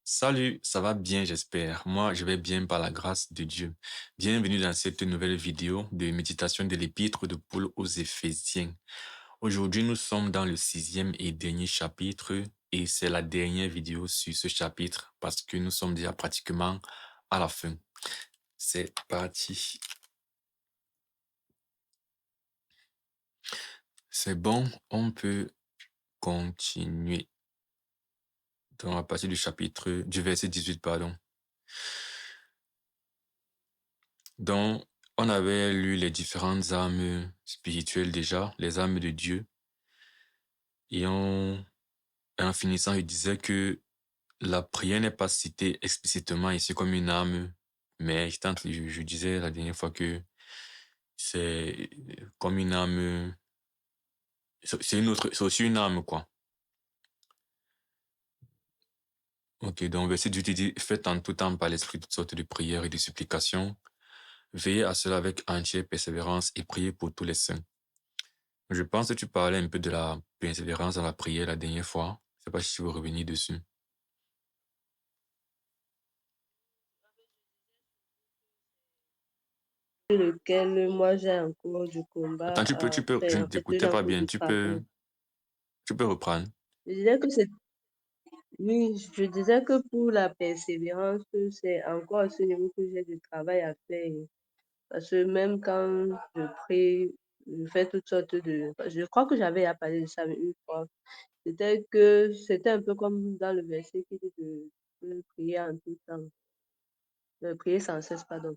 Salut, ça va bien, j'espère. Moi, je vais bien par la grâce de Dieu. Bienvenue dans cette nouvelle vidéo de méditation de l'épître de Paul aux Éphésiens. Aujourd'hui, nous sommes dans le sixième et dernier chapitre et c'est la dernière vidéo sur ce chapitre parce que nous sommes déjà pratiquement à la fin. C'est parti. C'est bon, on peut continuer dans la partie du verset 18, pardon. Donc, on avait lu les différentes armes spirituelles déjà, les armes de Dieu. Et en finissant, il disait que la prière n'est pas citée explicitement ici comme une arme, mais je disais la dernière fois que c'est comme une arme, c'est aussi une arme, quoi. Ok, donc verset 18 dit, faites en tout temps par l'esprit toutes sortes de prières et de supplications. Veillez à cela avec entière persévérance et priez pour tous les saints. Je pense que tu parlais un peu de la persévérance dans la prière la dernière fois. Je sais pas si tu veux revenir dessus. Lequel moi j'ai encore du Attends, combat à je faire. ne En fait, j'ai t'écoutais pas encore bien. du travail. Tu peux reprendre. Je disais que c'est, oui, je disais que pour la persévérance, c'est encore à ce niveau que j'ai du travail à faire. Parce que même quand je prie, je fais toutes sortes de, je crois que j'avais à parler de ça une fois. C'était un peu comme dans le verset qui dit de prier en tout temps, de prier sans cesse, pardon.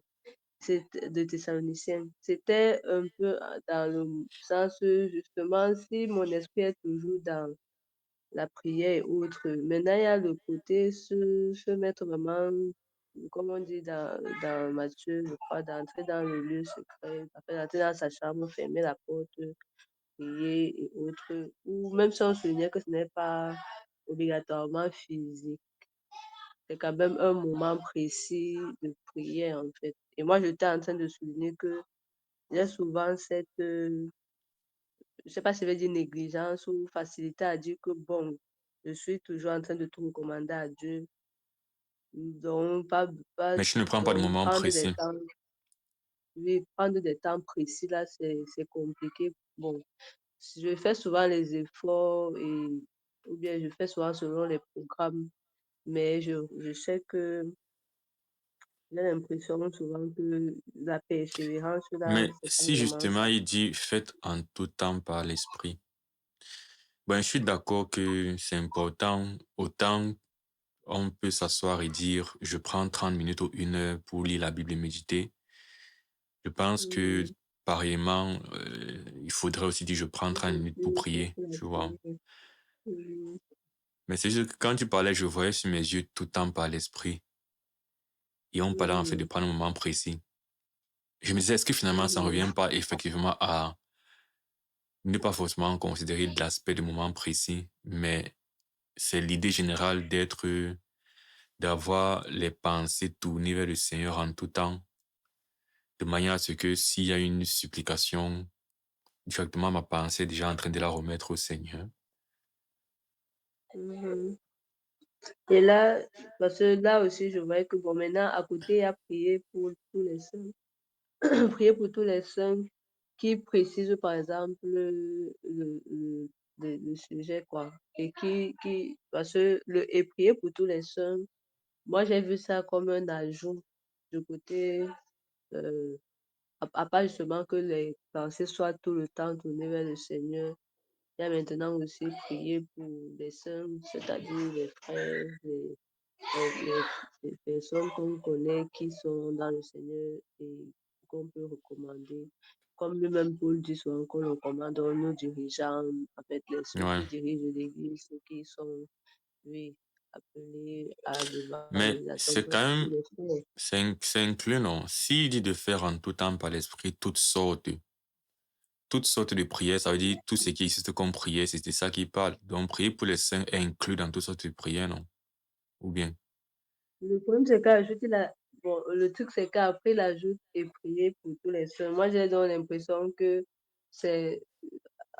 C'est de Thessaloniciens. C'était un peu dans le sens justement, si mon esprit est toujours dans la prière et autres, maintenant il y a le côté se mettre vraiment, comme on dit dans Matthieu, je crois, d'entrer dans le lieu secret, d'entrer dans sa chambre, fermer la porte, prier et autres, ou même si on soulignait que ce n'est pas obligatoirement physique, c'est quand même un moment précis de prière en fait. Et moi, j'étais en train de souligner que j'ai souvent je sais pas si je vais dire négligence ou facilité à dire que bon, je suis toujours en train de tout recommander à Dieu. Donc, pas, Mais tu ne prends pas de donc moment prendre des précis. temps, oui, prendre des temps précis là, c'est compliqué. Bon, je fais souvent les efforts ou bien je fais souvent selon les programmes, mais je sais que j'ai l'impression souvent que la persévérance là, Mais c'est pas si vraiment justement ça. il dit faites en tout temps par l'esprit, ben je suis d'accord que c'est important. Autant on peut s'asseoir et dire je prends 30 minutes ou 1 heure pour lire la Bible et méditer. Je pense que Oui, pareillement, il faudrait aussi dire je prends 30 minutes pour oui, prier, pour la tu vois. prière. Oui, Mais c'est juste que quand tu parlais, je voyais sur mes yeux tout le temps par l'esprit. Et on parlait en fait de oui, prendre un moment précis. Je me disais, est-ce que finalement, ça ne oui. revient pas effectivement à ne pas forcément considérer l'aspect du moment précis, mais c'est l'idée générale d'avoir les pensées tournées vers le Seigneur en tout temps, de manière à ce que s'il y a une supplication, directement ma pensée est déjà en train de la remettre au Seigneur. Mhm. Et là, parce que là aussi, je voyais que bon, maintenant, à côté, il y a prier pour tous les saints. Prier pour tous les saints qui précisent, par exemple, le sujet, quoi. Et parce que et prier pour tous les saints, moi, j'ai vu ça comme un ajout du côté, euh, à part justement que les pensées soient tout le temps tournées vers le Seigneur. Il y a maintenant aussi prier pour les saints, c'est-à-dire les frères, les personnes qu'on connaît qui sont dans le Seigneur et qu'on peut recommander. Comme lui-même Paul dit souvent qu'on recommande aux nos dirigeants, en fait, ceux Ouais. qui dirigent l'Église, ceux qui sont, oui, appelés à Mais l'évangélisation. c'est Donc, quand même, il le fait. c'est inclus, non? S'il dit de faire en tout temps par l'esprit toutes sortes de prières, ça veut dire tout ce qui existe comme prière, c'était ça qu'il parle. Donc, prier pour les saints est inclus dans toutes sortes de prières, non? Ou bien? Le problème, c'est qu'ajoute bon, le truc, c'est qu'après, il ajoute et prier pour tous les saints. Moi, j'ai donc l'impression que c'est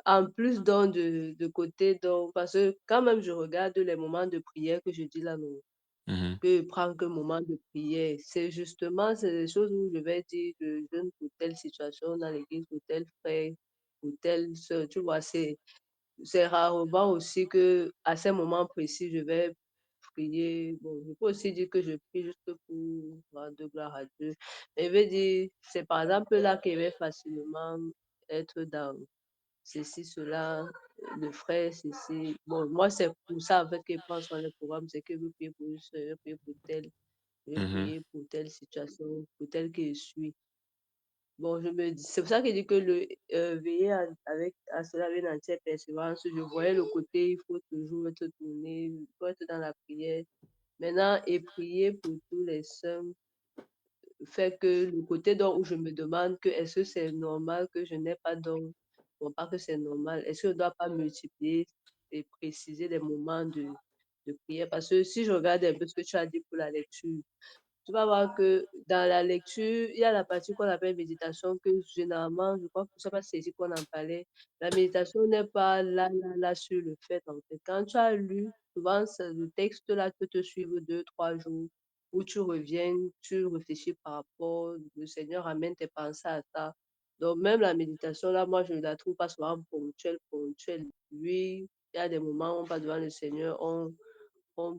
en plus donc de côté, donc, parce que quand même je regarde les moments de prière que je dis là, non. Mhm. que prendre qu'un moment de prière. C'est justement, c'est des choses où je vais dire, je jeûne pour telle situation dans l'église, pour tel frère, pour telle sœur, tu vois, c'est rarement aussi que à ces moments précis, je vais prier. Bon, je peux aussi dire que je prie juste pour rendre gloire à Dieu. Mais je veux dire, c'est par exemple là qu'il va facilement être dans ceci, cela, le frère, ceci. Bon, moi, c'est pour ça, en fait, qu'il prend soin le programme, c'est que je veux prier pour une soeur, je veux prier pour tel, je veux Mhm. prier pour telle situation, pour tel que je suis. Bon, je me dis, c'est pour ça que je dis que le veiller avec à cela avec une entière persévérance, je voyais le côté, il faut toujours être tourné, il faut être dans la prière. Maintenant, et prier pour tous les saints fait que le côté don où je me demande que est-ce que c'est normal que je n'ai pas don, bon, pas que c'est normal, est-ce que je ne dois pas multiplier et préciser des moments de prière? Parce que si je regarde un peu ce que tu as dit pour la lecture, tu vas voir que dans la lecture, il y a la partie qu'on appelle méditation que généralement, je crois que je sais pas si c'est ici qu'on en parlait. La méditation n'est pas là sur le fait, en fait. Quand tu as lu, souvent, le texte là peut te suivre 2, 3 jours, où tu reviens, tu réfléchis par rapport, le Seigneur amène tes pensées à ça. Donc, même la méditation, là, moi, je ne la trouve pas souvent ponctuelle, ponctuelle. Oui, il y a des moments où on va devant le Seigneur, on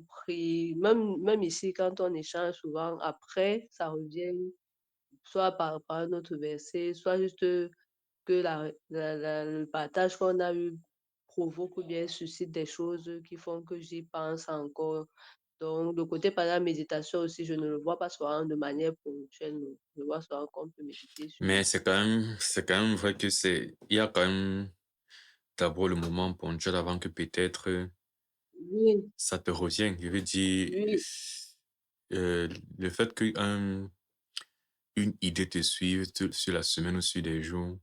prie, même ici, quand on échange souvent, après, ça revient soit par un autre verset, soit juste que le partage qu'on a eu provoque ou bien suscite des choses qui font que j'y pense encore. Donc, le côté par la méditation aussi, je ne le vois pas souvent de manière ponctuelle. Non. Je vois souvent qu'on peut méditer sur. Mais c'est quand même vrai que il y a quand même d'abord le moment ponctuel avant que peut-être Oui, ça te revienne. Je veux dire, oui, euh, le fait qu'une idée te suive sur la semaine ou sur des jours,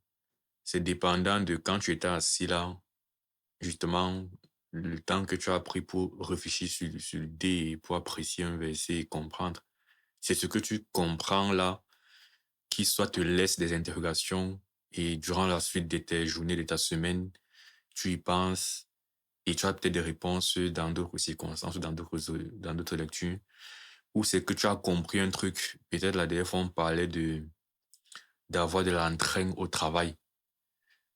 c'est dépendant de quand tu étais assis là, justement, le temps que tu as pris pour réfléchir sur l'idée et pour apprécier un verset et comprendre. C'est ce que tu comprends là qui soit te laisse des interrogations et durant la suite de tes journées, de ta semaine, tu y penses et tu as peut-être des réponses dans d'autres circonstances, dans d'autres lectures, ou c'est que tu as compris un truc. Peut-être la dernière fois, on parlait d'avoir de l'entrain au travail.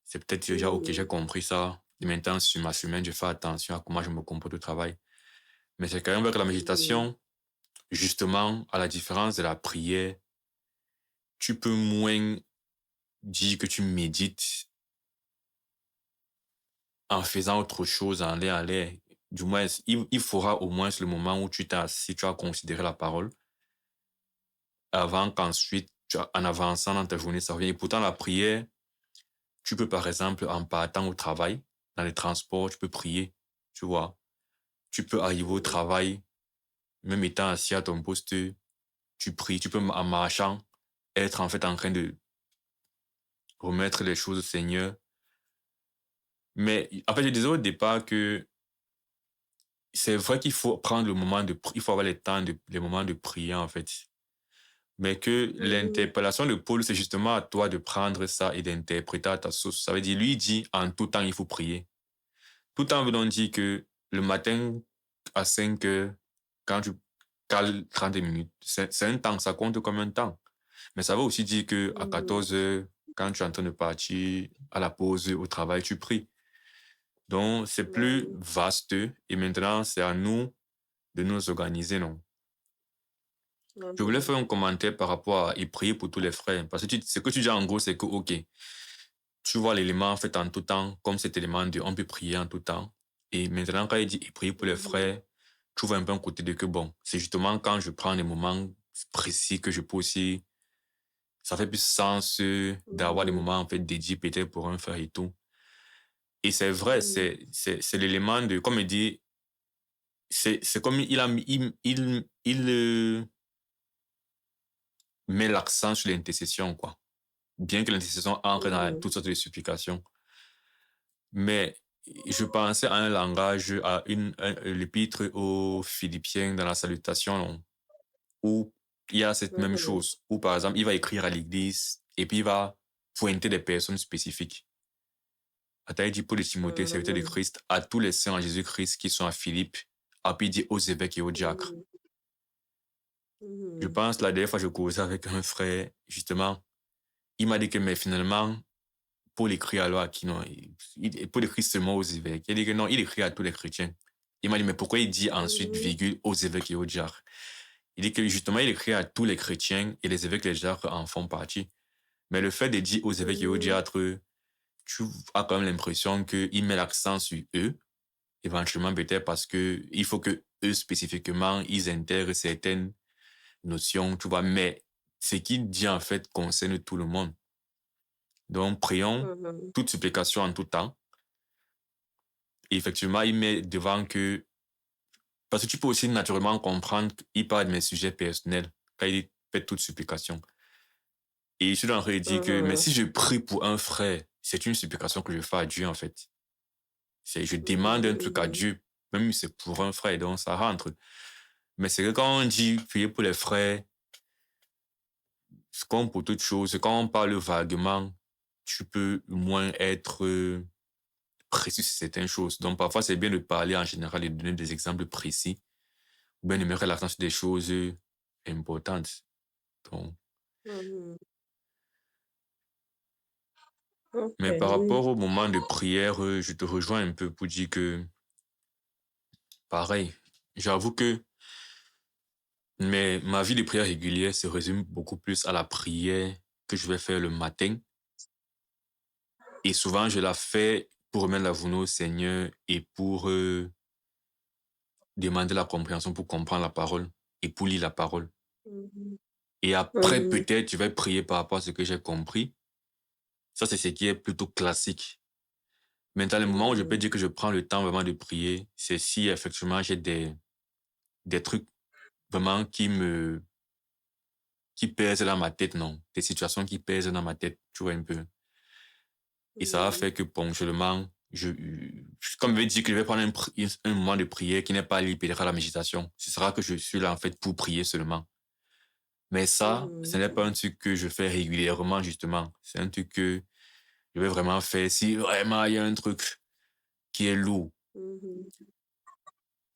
C'est peut-être déjà, ok, j'ai oui, compris ça. Et maintenant, sur ma semaine, je fais attention à comment je me comporte au travail. Mais c'est quand même vrai que la oui, méditation, justement, à la différence de la prière, tu peux moins dire que tu médites en faisant autre chose, en l'air. Du moins, il faudra au moins le moment où tu t'as assis, tu as considéré la parole, avant qu'ensuite, en avançant dans ta journée, ça revient. Et pourtant, la prière, tu peux par exemple, en partant au travail, dans les transports, tu peux prier, tu vois. Tu peux arriver au oui, travail, même étant assis à ton poste, tu pries. Tu peux, en marchant, être en fait en train de remettre les choses au Seigneur. Mais en fait, je disais au départ que c'est vrai qu'il faut prendre le moment il faut avoir les moments de prière, en fait. Mais que oui, l'interpellation de Paul, c'est justement à toi de prendre ça et d'interpréter à ta sauce. Ça veut dire, lui, il dit, en tout temps, il faut prier. Tout en voulant dire que le matin, à 5 heures, quand tu cales 30 minutes, c'est un temps, ça compte comme un temps. Mais ça veut aussi dire que à oui, 14 heures, quand tu es en train de partir à la pause au travail, tu pries. Donc, c'est plus oui, vaste et maintenant, c'est à nous de nous organiser, non? Je voulais oui, faire un commentaire par rapport à et prier pour tous les frères. Parce que ce que tu dis en gros, c'est que, OK, tu vois l'élément en fait en tout temps, comme cet élément de on peut prier en tout temps. Et maintenant, quand il dit et prier pour les mhm, frères, tu vois un peu un côté de que bon, c'est justement quand je prends des moments précis que je peux aussi, ça fait plus sens d'avoir des mhm, moments en fait dédiés peut-être pour un frère et tout. Et c'est vrai, mhm, c'est l'élément de, comme il dit, c'est comme il a mis, met l'accent sur l'intercession, quoi. Bien que l'intercession entre dans mhm, toutes sortes de supplications. Mais je pensais à un langage, à l'épître aux Philippiens dans la salutation, où il y a cette même mhm, chose, où par exemple, il va écrire à l'église et puis il va pointer des personnes spécifiques. Attends, il dit Paul et Timothée, serviteurs de mhm, Christ, à tous les saints en Jésus-Christ qui sont à Philippe, et puis il dit aux évêques et aux diacres. Je Mhm. pense la dernière fois, je causais avec un frère, justement, il m'a dit que, mais finalement, Paul écrit alors à qui non? Paul écrit seulement aux évêques. Il a dit que non, il écrit à tous les chrétiens. Il m'a dit, mais pourquoi il dit ensuite, Mhm. virgule, aux évêques et aux diacres? Il dit que justement, il écrit à tous les chrétiens et les évêques et les diacres en font partie. Mais le fait de dire aux évêques et aux Mhm. diacres, tu as quand même l'impression qu'il met l'accent sur eux, éventuellement peut-être parce que il faut que eux spécifiquement, ils intègrent certaines notions, tu vois, mais ce qu'il dit en fait concerne tout le monde. Donc, prions Mhm. toute supplication en tout temps. Et effectivement, il met devant que, parce que tu peux aussi naturellement comprendre qu'il parle de mes sujets personnels quand il fait toute supplication. Et je suis en train de dire que, mais Mhm. si je prie pour un frère, c'est une supplication que je fais à Dieu, en fait. Je demande un truc à Mhm. Dieu, même si c'est pour un frère, donc ça rentre. Mais c'est que quand on dit prier pour les frères, c'est comme pour toute chose, quand on parle vaguement, tu peux moins être précis sur certaines choses. Donc parfois, c'est bien de parler en général et de donner des exemples précis, ou bien de mettre l'accent sur des choses importantes. Donc, Mhm. Ok, mais par oui. rapport au moment de prière, je te rejoins un peu pour dire que, pareil, j'avoue que ma vie de prière régulière se résume beaucoup plus à la prière que je vais faire le matin. Et souvent, je la fais pour remettre la journée au Seigneur et pour demander la compréhension, pour comprendre la parole et pour lire la parole. Mhm. Et après, Mhm. peut-être, je vais prier par rapport à ce que j'ai compris. Ça, c'est ce qui est plutôt classique. Maintenant, le moment où je peux Mhm. dire que je prends le temps vraiment de prier, c'est si effectivement j'ai des trucs vraiment qui pèsent dans ma tête, non. Des situations qui pèsent dans ma tête, tu vois un peu. Et ça va Mhm. faire que ponctuellement, comme je vais dire que je vais prendre un moment de prière qui n'est pas lié à la méditation. Ce sera que je suis là, en fait, pour prier seulement. Mais ça, ce Mhm. n'est pas un truc que je fais régulièrement, justement. C'est un truc que je vais vraiment faire si vraiment il y a un truc qui est lourd. Mhm.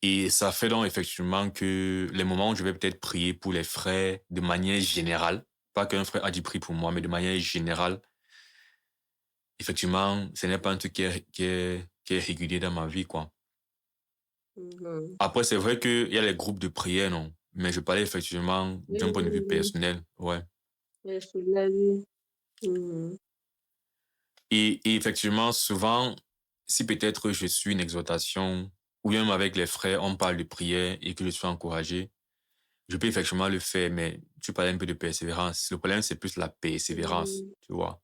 Et ça fait donc effectivement que les moments où je vais peut-être prier pour les frères de manière générale, pas qu'un frère a dit prie pour moi, mais de manière générale, effectivement, ce n'est pas un truc qui est régulier dans ma vie, quoi. Mhm. Après, c'est vrai qu'il y a les groupes de prière, non? Mais je parlais effectivement Oui, d'un point de oui, vue oui. personnel, ouais. Je suis là, oui. Mhm. Et effectivement, souvent, si peut-être je suis une exhortation, ou même avec les frères, on parle de prière et que je suis encouragé, je peux effectivement le faire, mais tu parlais un peu de persévérance. Le problème, c'est plus la persévérance, Mhm. tu vois.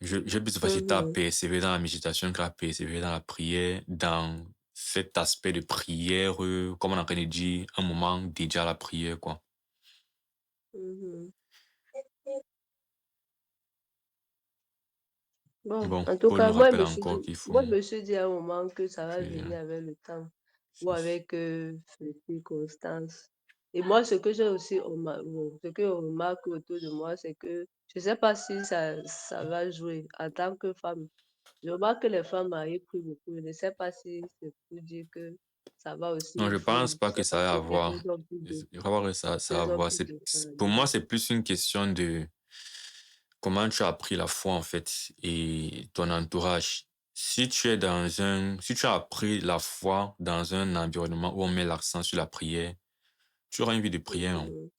J'ai plus de facilité à Mhm. persévérer dans la méditation qu'à persévérer dans la prière, dans cet aspect de prière, comme on a train de dire, un moment dédié à la prière, quoi. Mhm. Bon, Bon, en tout Paul cas, nous rappelle encore qu'il faut moi, je me suis dit à un moment que ça va que venir avec le temps ou c'est avec les circonstances. Et moi, ce que j'ai aussi bon, ce que je remarque autour de moi, c'est que je ne sais pas si ça va jouer en tant que femme. Je remarque que les femmes arrivent plus beaucoup. Je ne sais pas si c'est pour dire que ça va aussi non, je influer. pense Je pas ne que sais ça pas, va peut-être avoir. elles ont plus de, Je vais voir que ça va elles ont avoir. plus de Pour moi, temps. c'est plus une question de comment tu as appris la foi, en fait, et ton entourage. Si tu as appris la foi dans un environnement où on met l'accent sur la prière, tu auras une vie de prière, non? Mhm.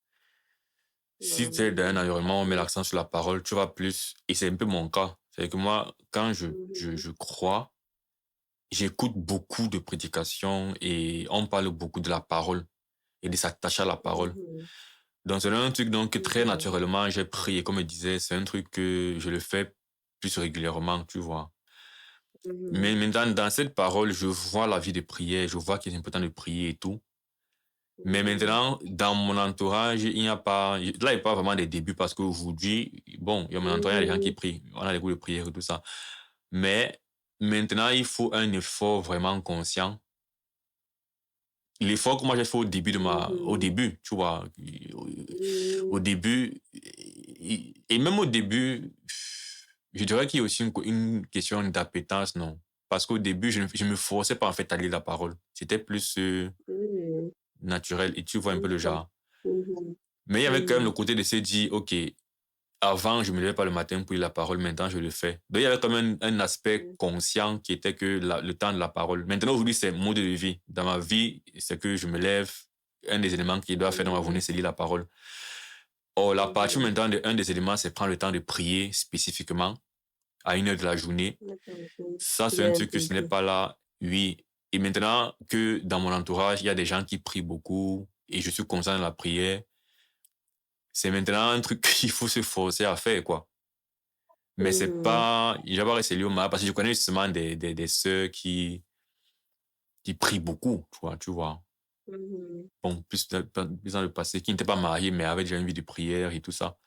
Si Non, tu es dans un non. environnement où on met Oui. l'accent sur la parole, tu vas plus, et c'est un peu mon cas. C'est que moi, quand Mhm. je crois, j'écoute beaucoup de prédications et on parle beaucoup de la parole et de s'attacher à la parole. Mhm. Donc, c'est un truc donc, que très Mhm. naturellement, j'ai pris. Et comme je disais, c'est un truc que je le fais plus régulièrement, tu vois. Mais Mhm. maintenant, dans cette parole, je vois la vie de prière, je vois qu'il est important de prier et tout. Mais Mhm. maintenant, dans mon entourage, il n'y a pas, là, il n'y a pas vraiment des débuts parce qu'aujourd'hui, bon, il y a mon entourage, il y a des gens qui Mhm. prient. On a des groupes de prière et tout ça. Mais maintenant, il faut un effort vraiment conscient. L'effort que moi j'ai fait au Mhm. début, tu vois, au Mhm. début, et même au début, je dirais qu'il y a aussi une question d'appétence, non? Parce qu'au début, je me forçais pas en fait à lire la parole. C'était plus Mhm. naturel et tu vois un peu Oui, le genre. Mhm. Mais il y avait quand même le Mhm. côté de se dire, OK, avant, je me levais pas le matin pour lire la parole, maintenant je le fais. Donc il y avait quand même un aspect conscient qui était que le temps de la parole. Maintenant, aujourd'hui, c'est mode de vie. Dans ma vie, c'est que je me lève, un des éléments que je dois faire dans ma journée, Mhm. c'est lire la parole. Or, la partie Mhm. maintenant, un des éléments, c'est prendre le temps de prier spécifiquement à 1 heure de la journée. D'accord, ok. Ça, c'est un Bien truc que ce n'est impliqué. pas là, oui. Et maintenant que dans mon entourage, il y a des gens qui prient beaucoup et je suis conscient de la prière, c'est maintenant un truc qu'il faut se forcer à faire, quoi. Mais c'est Mhm. pas, j'abord c'est lié au mal parce que je connais justement des sœurs qui prient beaucoup, tu vois. Mhm. Bon, plus dans le passé, qui n'étaient pas mariées, mais avaient déjà une vie de prière et tout ça.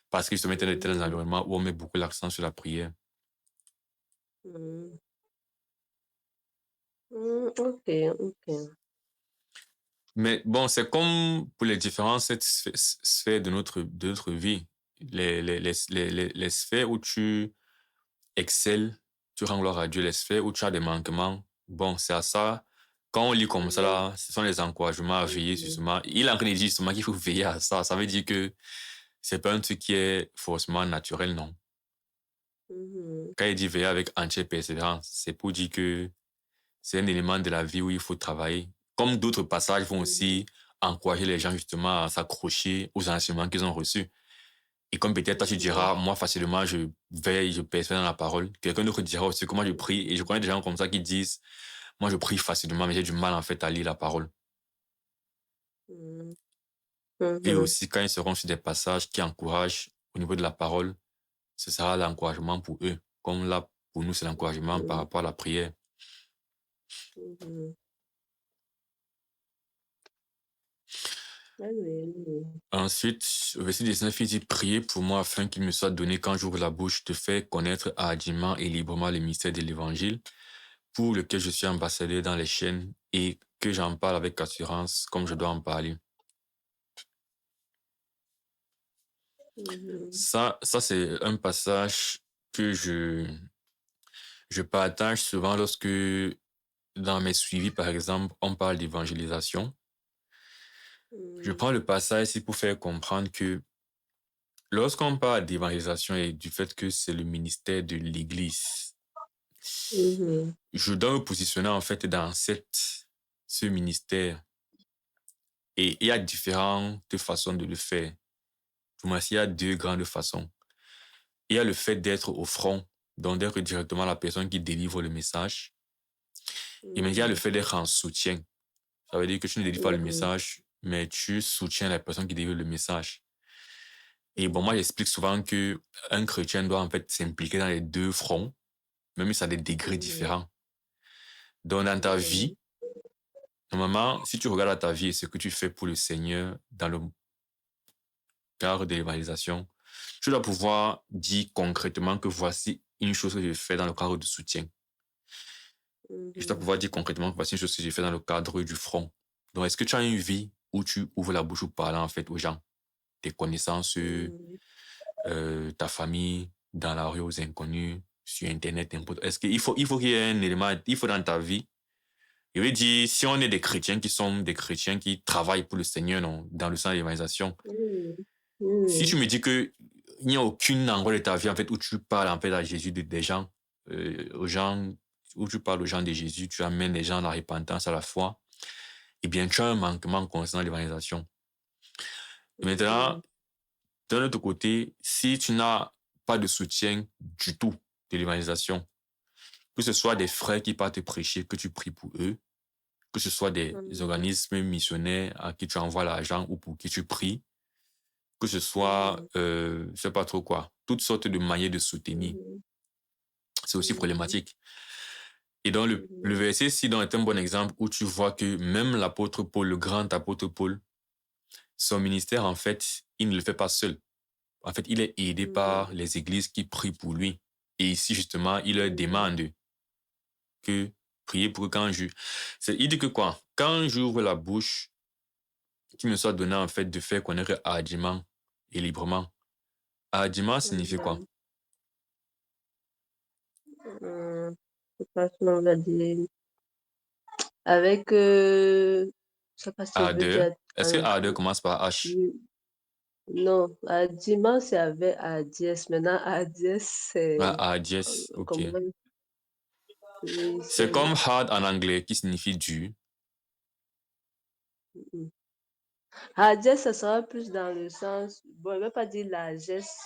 Parce qu'ils se mettaient dans un Mhm. environnement où on met beaucoup l'accent sur la prière. Mhm. Ok, ok. Mais bon, c'est comme pour les différentes sphères de notre vie. Les sphères où tu excelles, tu rends gloire à Dieu. Les sphères où tu as des manquements, bon, c'est à ça. Quand on lit comme ça, Mhm. là, ce sont les encouragements à veiller Mhm. justement. Il est en train de dire justement qu'il faut veiller à ça. Ça veut dire que c'est pas un truc qui est forcément naturel, non. Mhm. Quand il dit veiller avec entière persévérance, c'est pour dire que c'est un élément de la vie où il faut travailler. Comme d'autres passages vont Mhm. aussi encourager les gens justement à s'accrocher aux enseignements qu'ils ont reçus. Et comme peut-être toi tu Mhm. diras, moi facilement je veille, je persévère dans la parole. Quelqu'un d'autre dira aussi comment je prie. Et je connais des gens comme ça qui disent, moi je prie facilement, mais j'ai du mal en fait à lire la parole. Mhm. Et Mhm. aussi quand ils seront sur des passages qui encouragent au niveau de la parole, ce sera l'encouragement pour eux. Comme là, pour nous, c'est l'encouragement par Mhm. rapport à la prière. Mhm. Ah oui, oui. Ensuite, au verset 19, il dit, priez pour moi afin qu'il me soit donné quand j'ouvre la bouche de faire connaître hardiment et librement le mystère de l'évangile, pour lequel je suis ambassadeur dans les chaînes et que j'en parle avec assurance comme je dois en parler. Mhm. Ça c'est un passage que je partage souvent lorsque dans mes suivis, par exemple, on parle d'évangélisation. Je Mhm. prends le passage ici pour faire comprendre que lorsqu'on parle d'évangélisation et du fait que c'est le ministère de l'Église, Mhm. je dois me positionner en fait dans ce ministère. Et il y a différentes façons de le faire. Pour moi, il y a deux grandes façons. Il y a le fait d'être au front, donc d'être directement la personne qui délivre le message. Et mais il y a le Mhm. fait d'être en soutien. Ça veut dire que tu ne délivres pas le Mhm. message, mais tu soutiens la personne qui délivre le message. Et bon, moi, Mhm. j'explique souvent que un chrétien doit en fait s'impliquer dans les deux fronts, même si ça a des degrés Mhm. différents. Donc, dans ta Mhm. vie, normalement, si tu regardes à ta vie et ce que tu fais pour le Seigneur dans le cadre de l'évangélisation, tu dois pouvoir dire concrètement que voici une chose que je fais dans le cadre du soutien. Je dois Mhm. pouvoir dire concrètement que voici une chose que j'ai fait dans le cadre du front. Donc, est-ce que tu as une vie où tu ouvres la bouche pour parler en fait aux gens, tes connaissances, Mhm. ta famille, dans la rue aux inconnus, sur Internet, n'importe. Est-ce il faut qu'il y ait un élément, il faut dans ta vie. Je veux dire, si on est des chrétiens qui sont des chrétiens qui travaillent pour le Seigneur, non, dans le sens de l'évangélisation, Mhm. si tu Mhm. me dis que il n'y a aucune endroit de ta vie en fait où tu parles en fait à Jésus des gens, aux gens, où tu parles aux gens de Jésus, tu amènes les gens à la repentance, à la foi, eh bien, tu as un manquement concernant l'évangélisation. Et maintenant, Mhm. d'un autre côté, si tu n'as pas de soutien du tout de l'évangélisation, que ce soit des frères qui partent te prêcher, que tu pries pour eux, que ce soit des Mhm. organismes missionnaires à qui tu envoies l'argent ou pour qui tu pries, que ce soit, Mhm. je sais pas trop quoi, toutes sortes de manières de soutenir. Mhm. C'est aussi Mhm. problématique. Et donc, le Mhm. verset-ci est un bon exemple où tu vois que même l'apôtre Paul, le grand apôtre Paul, son ministère, en fait, il ne le fait pas seul. En fait, il est aidé par Mhm. les églises qui prient pour lui. Et ici, justement, il leur Mhm. demande que prier pour quand je... Il dit que quoi? Quand j'ouvre la bouche, qu'il me soit donné, en fait, de faire connaître hardiment et librement. Hardiment signifie quoi? Mhm. Mhm. Je pense qu'on va dire avec, je sais pas si je veux Ardeur, dire Est-ce que Ardeur commence par H? Non, Adima, c'est avec ADS. Maintenant, ADS, Ah, c'est A dièse, ok. comment? Oui, C'est comme hard en anglais qui signifie dur. ADS, ça sera plus dans le sens, bon, je ne vais pas dire largesse,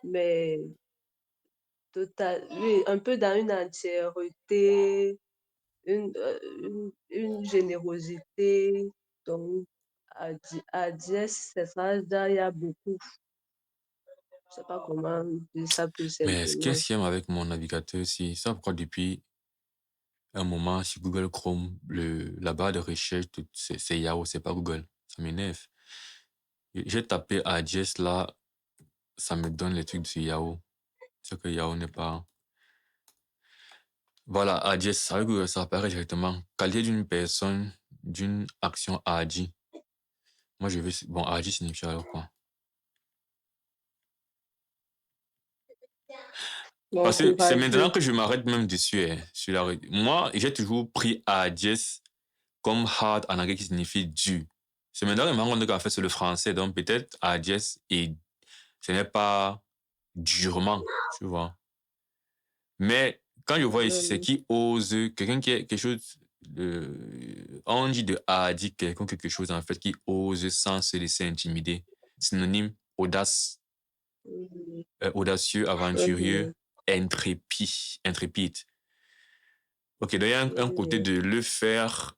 mais total, oui, un peu dans une entièreté, une générosité. Donc, ADS, ça sera déjà, il y a beaucoup. Je sais pas comment dire ça plus Mais simplement. qu'est-ce qu'il y a avec mon navigateur ici? Ça pourquoi depuis un moment sur Google Chrome, la barre de recherche, c'est Yahoo, c'est pas Google. Ça m'énerve. J'ai tapé ADS là, ça me donne les trucs sur Yahoo. C'est que Yahoo n'est pas. Voilà, ADS, avec Google, ça apparaît directement. Qualité d'une personne, d'une action ADI. Moi, je veux. Bon, ADI signifie alors quoi? Bon Parce que c'est maintenant courageux. que je m'arrête même dessus. Sur moi, j'ai toujours pris ADS comme hard en anglais qui signifie dur. C'est maintenant que je me rends compte qu'en fait, c'est le français. Donc, peut-être ADS et ce n'est pas durement, tu vois. Mais quand je vois ici, c'est qui ose, quelqu'un qui est quelque chose, on dit de hardi, quelqu'un quelque chose en fait qui ose sans se laisser intimider. Synonyme, audace, audacieux, aventureux, intrépide. Ok, donc il y a un côté de le faire,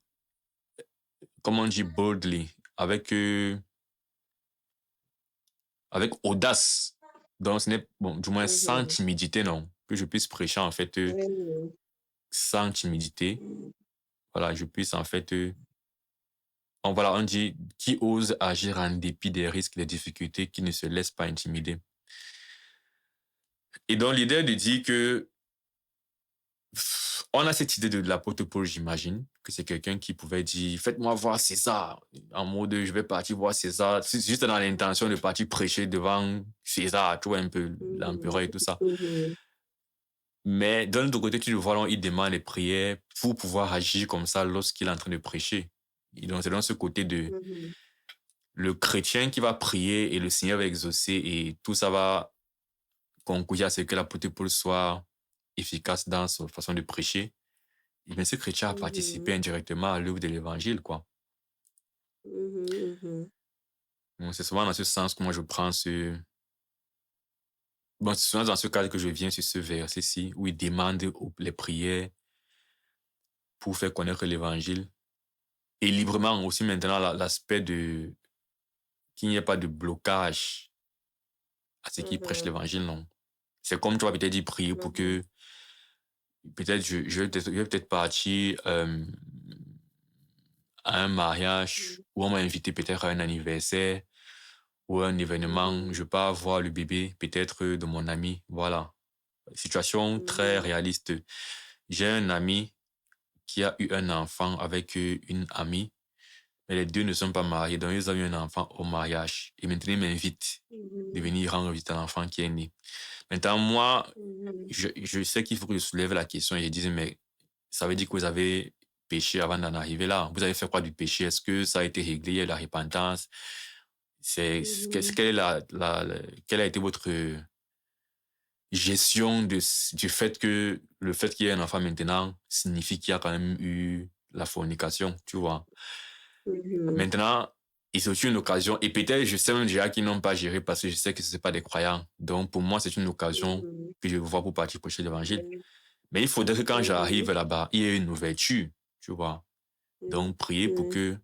comment on dit, boldly, avec audace. Donc ce n'est, bon, du moins sans timidité, non. Que je puisse prêcher en fait sans timidité. Voilà, je puisse en fait voilà, on dit qui ose agir en dépit des risques, des difficultés, qui ne se laisse pas intimider. Et donc, l'idée de dire que on a cette idée de l'apôtre Paul, j'imagine, que c'est quelqu'un qui pouvait dire faites-moi voir César, en mode je vais partir voir César, c'est juste dans l'intention de partir prêcher devant César, tu vois un peu l'empereur et tout ça. Mais d'un autre côté, tu le vois, il demande les prières pour pouvoir agir comme ça lorsqu'il est en train de prêcher. Et donc, c'est dans ce côté de le chrétien qui va prier et le Seigneur va exaucer et tout ça va concourir à ce que l'apôtre Paul soit efficace dans sa façon de prêcher. Et bien, ce chrétien a participé indirectement à l'œuvre de l'évangile, quoi. Donc, c'est souvent dans ce sens que moi je prends ce. Bon, c'est souvent dans ce cadre que je viens sur ce verset-ci où il demande les prières pour faire connaître l'évangile et librement aussi maintenant l'aspect de qu'il n'y ait pas de blocage à ce qui prêche l'évangile, non. C'est comme tu vas peut-être dire prier pour que peut-être je vais peut-être partir à un mariage où on m'a invité peut-être à un anniversaire ou à un événement, je pars voir le bébé peut-être de mon ami, voilà. Situation très réaliste. J'ai un ami qui a eu un enfant avec une amie, mais les deux ne sont pas mariés, donc ils ont eu un enfant au mariage. Et maintenant, ils m'invitent de venir rendre visite à l'enfant qui est né. Maintenant, moi, je sais qu'il faut que je soulève la question et je dise, mais ça veut dire que vous avez péché avant d'en arriver là. Vous avez fait quoi du péché? Est-ce que ça a été réglé? Il y a la repentance? Quelle a été votre gestion du fait que le fait qu'il y ait un enfant maintenant signifie qu'il y a quand même eu la fornication, tu vois? Maintenant, c'est aussi une occasion, et peut-être je sais même déjà qu'ils n'ont pas géré parce que je sais que ce n'est pas des croyants. Donc, pour moi, c'est une occasion que je vois pour partir prêcher l'évangile. Mais il faudrait que quand j'arrive là-bas, il y ait une ouverture, tu vois. Donc, prier pour que,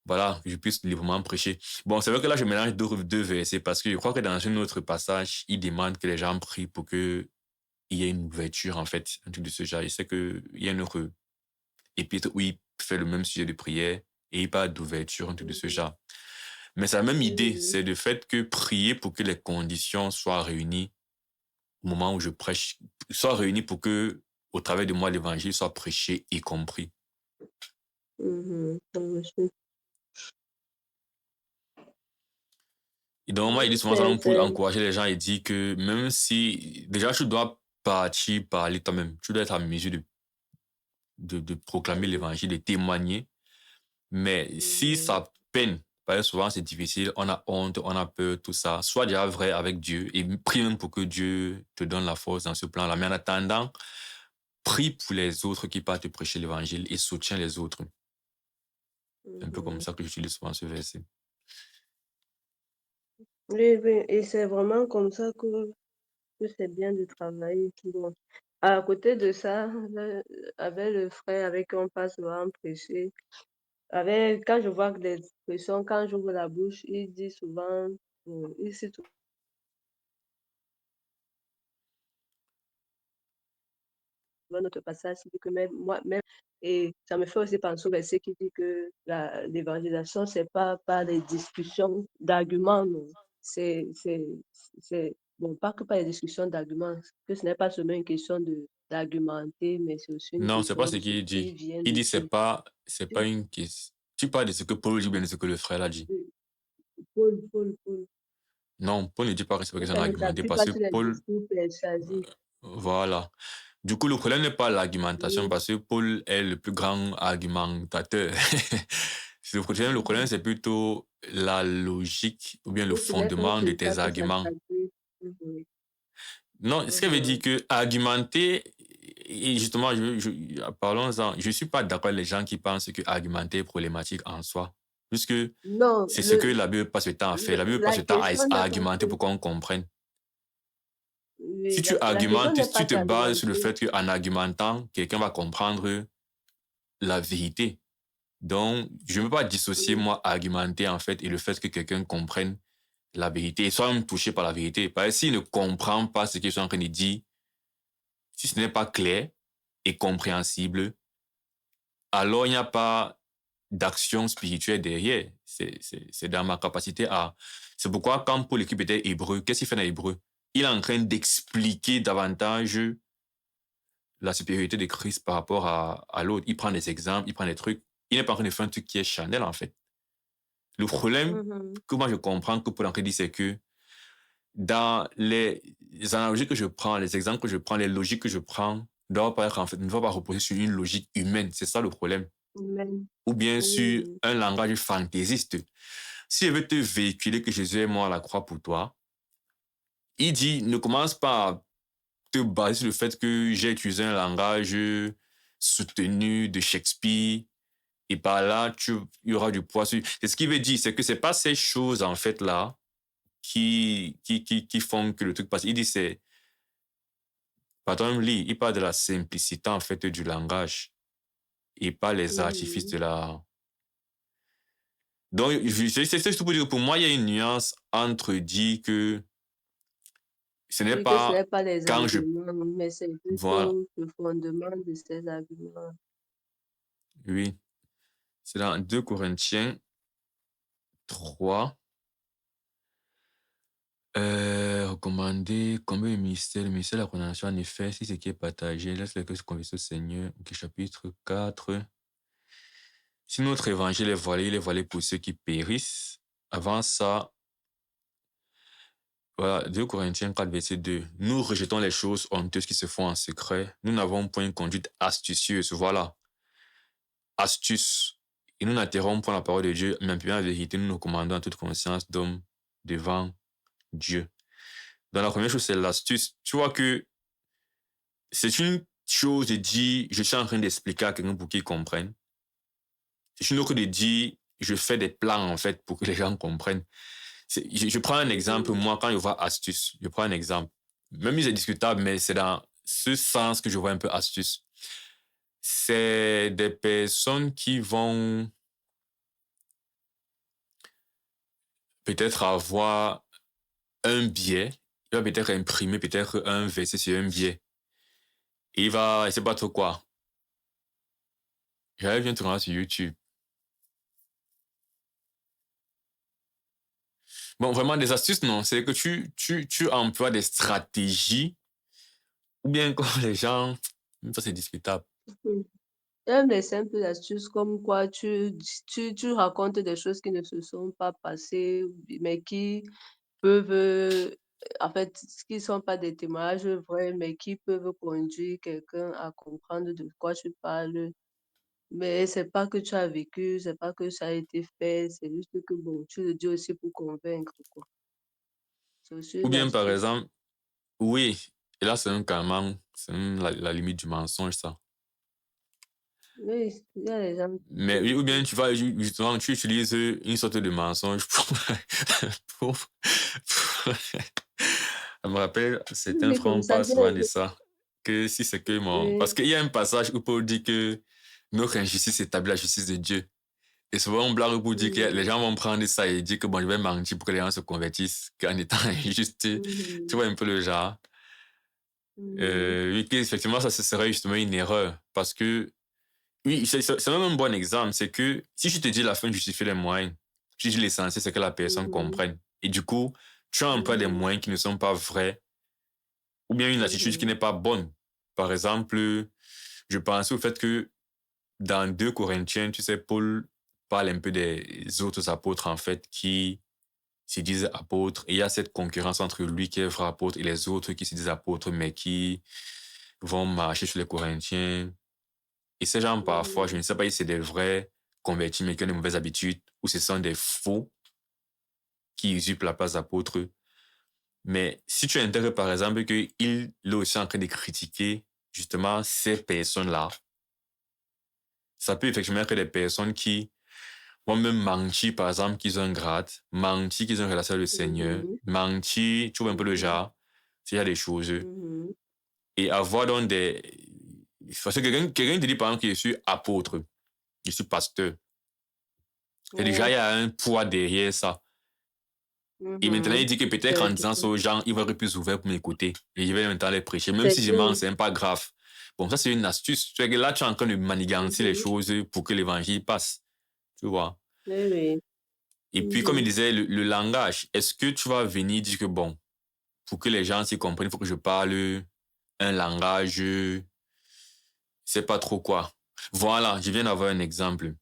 voilà, je puisse librement prêcher. Bon, c'est vrai que là, je mélange deux versets parce que je crois que dans un autre passage, il demande que les gens prient pour que il y ait une ouverture, en fait, un truc de ce genre. Je sais qu'il y a une autre épître où il fait le même sujet de prière et il parle d'ouverture, un truc de ce genre. Mais c'est la même idée, c'est le fait que prier pour que les conditions soient réunies au moment où je prêche, soient réunies pour que, au travers de moi, l'évangile soit prêché et compris. Et donc, moi, il dit souvent ça pour encourager les gens et dit que même si, déjà, tu dois partir parler toi-même, tu dois être en mesure de proclamer l'évangile, de témoigner. Mais si ça peine. Parce que souvent, c'est difficile, on a honte, on a peur, tout ça. Sois déjà vrai avec Dieu et prie même pour que Dieu te donne la force dans ce plan-là. Mais en attendant, prie pour les autres qui partent te prêcher l'évangile et soutiens les autres. C'est un peu comme Mhm. ça que j'utilise souvent ce verset. Oui, oui, et c'est vraiment comme ça que c'est bien de travailler. Bon. À côté de ça, avec le frère avec qui on passe souvent prêcher, quand je vois que des expressions, quand j'ouvre la bouche, il dit souvent, il cite notre passage, il dit que même moi-même, et ça me fait aussi penser au verset qui dit que l'évangélisation, c'est pas par des discussions d'arguments, non. C'est, bon, pas que par les discussions d'arguments, que ce n'est pas seulement une question d'argumenter, mais c'est aussi une Non, c'est pas question ce de ce qu'il dit. qui vient Il de dit Dieu. c'est pas une question. Tu parles de ce que Paul dit ou bien de ce que le frère a dit. Paul. Non, Paul ne dit pas que c'est pas Donc, question ça ne d'argumenter s'appuie parce pas que sur les Paul, discours persuasifs. voilà. Du coup, le problème n'est pas l'argumentation Oui. parce que Paul est le plus grand argumentateur. Le problème, c'est plutôt la logique ou bien le Donc, ce n'est pas fondement de sur ça tes que ça arguments. s'appuie. Mhm. Non, ce qui veut dire Mhm. que argumenter, et justement, parlons-en, je ne suis pas d'accord avec les gens qui pensent que argumenter est problématique en soi, puisque Non, c'est ce que la Bible passe le temps à faire. La Bible passe la le temps question à n'est pas argumenter que, pour qu'on comprenne. Si oui, tu la question argumentes, n'est si tu pas te bases sur le d'argumenter. fait qu'en argumentant, quelqu'un va comprendre la vérité. Donc, je ne veux pas dissocier, Oui, moi, argumenter, en fait, et le fait que quelqu'un comprenne la vérité, et soit même touché par la vérité. Parce que s'il ne comprend pas ce que je suis en train de dire, si ce n'est pas clair et compréhensible, alors il n'y a pas d'action spirituelle derrière. C'est dans ma capacité à... C'est pourquoi quand Paul équipe était hébreu, qu'est-ce qu'il fait dans l'hébreu? Il est en train d'expliquer davantage la supériorité de Christ par rapport à l'autre. Il prend des exemples, il prend des trucs. Il n'est pas en train de faire un truc qui est Chanel, en fait. Le problème mhm, que moi je comprends que Paul en train dit, c'est que dans les analogies que je prends, les exemples que je prends, les logiques que je prends, doivent pas être, en fait, ne doivent pas reposer sur une logique humaine. C'est ça le problème. amen. Ou bien sur Oui, un langage fantaisiste. Si je veux te véhiculer que Jésus est mort à la croix pour toi, il dit, ne commence pas à te baser sur le fait que j'ai utilisé un langage soutenu de Shakespeare et par là, il y aura du poids sur... C'est ce qu'il veut dire, c'est que c'est pas ces choses, en fait, là, qui font que le truc passe. Il dit, c'est, pardon, il parle de la simplicité, en fait, du langage et pas les artifices mhm. de la... Donc, c'est juste pour dire que pour moi, il y a une nuance entre dire que ce n'est Oui, que ce pas n'est pas les quand je... arguments, mais c'est Voilà, plutôt le fondement de ces arguments. oui. C'est dans 2 Corinthiens 3. Recommander, combien le ministère de la condamnation, en effet, si ce qui est partagé, laisse les que se confesser au Seigneur. Ok, chapitre 4. Si notre évangile est voilé, il est voilé pour ceux qui périssent. Avant ça, voilà, 2 Corinthiens 4, verset 2. Nous rejetons les choses honteuses qui se font en secret. Nous n'avons point une conduite astucieuse. Voilà, astuce. Et nous n'interrompons point la parole de Dieu, mais en vérité, nous nous commandons en toute conscience d'homme devant Dieu. Dans la première chose, c'est l'astuce. Tu vois que c'est une chose de dire, je suis en train d'expliquer à quelqu'un pour qu'il comprenne. C'est une autre de dire, je fais des plans, en fait, pour que les gens comprennent. Je prends un exemple, Mhm. moi, quand je vois astuce, je prends un exemple. Même si c'est discutable, mais c'est dans ce sens que je vois un peu astuce. C'est des personnes qui vont peut-être avoir un biais, il va peut-être imprimer peut-être un verset sur un biais. Et il va, je sais pas trop quoi. J'avais bien tourner sur YouTube. Bon, vraiment, des astuces, non. C'est que tu emploies des stratégies, ou bien quand les gens, même ça c'est discutable. Mhm. Même les simples astuces comme quoi tu racontes des choses qui ne se sont pas passées, mais qui peuvent, en fait, qui ne sont pas des témoignages vrais, mais qui peuvent conduire quelqu'un à comprendre de quoi tu parles. Mais c'est pas que tu as vécu, c'est pas que ça a été fait, c'est juste que bon, tu le dis aussi pour convaincre, quoi. C'est aussi Ou une bien, par astuce. exemple, oui, et là, carrément, c'est même la limite du mensonge, ça. Oui, il y a les gens Mais qui, ou bien tu vas justement, tu utilises une sorte de mensonge pour, pour- Ça me rappelle, certains oui, comme francs ça, parlent tu souvent de as- ça. Que si c'est que mon. Parce oui, qu'il y a un passage où Paul dit que notre injustice établit la justice de Dieu. Et souvent, on blague pour dire que les mhm, gens vont prendre ça et dire que bon, je vais mentir pour que les gens se convertissent, qu'en étant injuste. Tu mhm, vois un peu le genre. mhm, Oui, effectivement, ça, ce serait justement une erreur. Parce que, oui, c'est même un bon exemple. C'est que si je te dis la fin justifie les moyens, je dis l'essentiel, c'est que la personne mhm, comprenne. Et du coup, tu as un peu des mhm, moyens qui ne sont pas vrais ou bien une attitude qui mhm, n'est pas bonne. Par exemple, je pense au fait que dans 2 Corinthiens, tu sais, Paul parle un peu des autres apôtres, en fait, qui se disent apôtres. Et il y a cette concurrence entre lui qui est vrai apôtre et les autres qui se disent apôtres, mais qui vont marcher sur les Corinthiens. Et ces gens, parfois, je mhm, ne sais pas si c'est des vrais convertis, mais qui ont de mauvaises habitudes, ou ce sont des faux qui usurpent la place d'apôtres. Mais si tu intègres, par exemple, qu'il est aussi en train de critiquer justement ces personnes-là, ça peut effectivement être des personnes qui vont même mentir, par exemple, qu'ils ont un grade, mentir qu'ils ont une relation avec le Seigneur, mhm, mentir, tu vois un peu le mhm, genre, s'il y a des choses. mhm, Et avoir donc des... Parce que quelqu'un te dit, par exemple, que je suis apôtre, je suis pasteur. Et déjà, il ouais, y a un poids derrière ça. Et maintenant, il mhm. dit que peut-être en C'est disant ça aux gens, ils vont être plus ouverts pour m'écouter. Et je vais maintenant les prêcher. Même c'est si je mens, que, c'est même pas grave. Bon, ça, c'est une astuce. Tu vois que là, tu es en train de manigancer les mhm, choses pour que l'évangile passe. Tu vois. oui, oui, Et puis, comme il mhm, disait, le langage, est-ce que tu vas venir dire que, bon, pour que les gens s'y comprennent, il faut que je parle un langage, c'est pas trop quoi. Voilà, je viens d'avoir un exemple.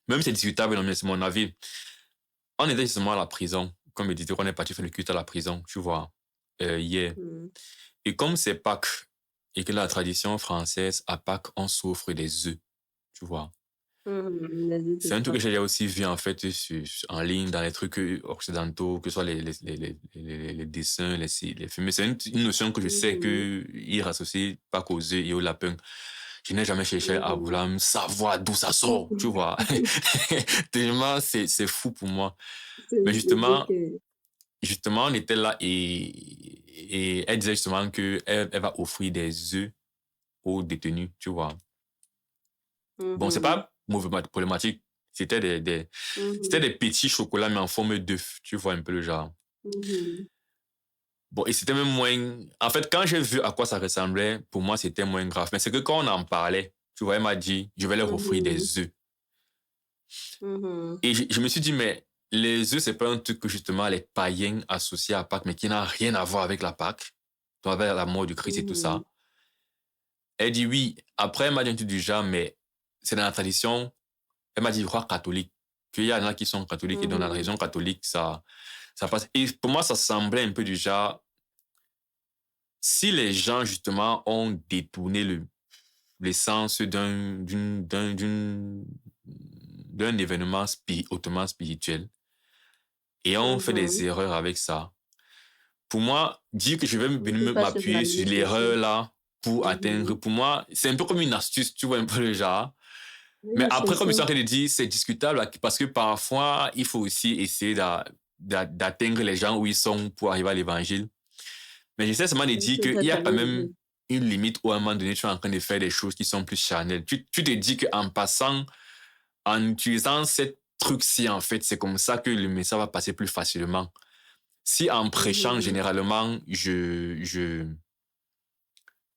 Même si c'est discutable, mais c'est mon avis. On était justement à la prison. Comme il disait, on est parti faire le culte à la prison, tu vois, hier. mhm, Et comme c'est Pâques, et que la tradition française, à Pâques, on s'offre des œufs, tu vois. mhm, les autres C'est un truc que pas. j'ai déjà aussi vu, en fait, en ligne, dans les trucs occidentaux, que ce soit les dessins, les films. Mais c'est une notion que je sais Mhm, qu'ils associent Pâques aux œufs et aux lapins. Je n'ai jamais cherché à mhm. vouloir savoir d'où ça sort, tu vois. Tellement, c'est fou pour moi. Mais C'est vrai que justement, on était là et elle disait justement qu'elle elle va offrir des œufs aux détenus, tu vois. Bon, c'est mhm, pas mauvais, problématique. C'était c'était mhm, des petits chocolats, mais en forme d'œuf. Tu vois un peu le genre. mhm, Bon, et c'était même moins. En fait, quand j'ai vu à quoi ça ressemblait, pour moi, c'était moins grave. Mais c'est que quand on en parlait, tu vois, elle m'a dit, je vais leur offrir mhm, des œufs. mhm, Et je me suis dit, mais les œufs, c'est pas un truc que justement les païens associés à Pâques, mais qui n'a rien à voir avec la Pâques, donc avec la mort du Christ et tout mhm, ça. Elle dit oui. Après, elle m'a dit un truc du genre, mais c'est dans la tradition. Elle m'a dit, je crois, catholique. Qu'il y en a qui sont catholiques et dans la mhm, religion catholique, ça passe. Et pour moi, ça semblait un peu du genre, si les gens, justement, ont détourné l'essence d'un événement hautement spirituel et ont fait des mhm. erreurs avec ça, pour moi, dire que je vais On ne peut venir pas se m'appuyer blâmer sur sur ça. l'erreur là pour atteindre, Mhm. pour moi, c'est un peu comme une astuce, tu vois un peu le genre. Mais Oui, c'est après, comme ça. je suis en train de dire, c'est discutable parce que parfois, il faut aussi essayer d'atteindre les gens où ils sont pour arriver à l'évangile. Mais j'essaie seulement de C'est dire ce que qu'il tu as y a très quand bien même dit. une limite où à un moment donné, tu es en train de faire des choses qui sont plus charnelles. Tu te dis qu'en passant, en utilisant cette truc-ci, en fait, c'est comme ça que le message va passer plus facilement. Si en prêchant, Mhm, généralement,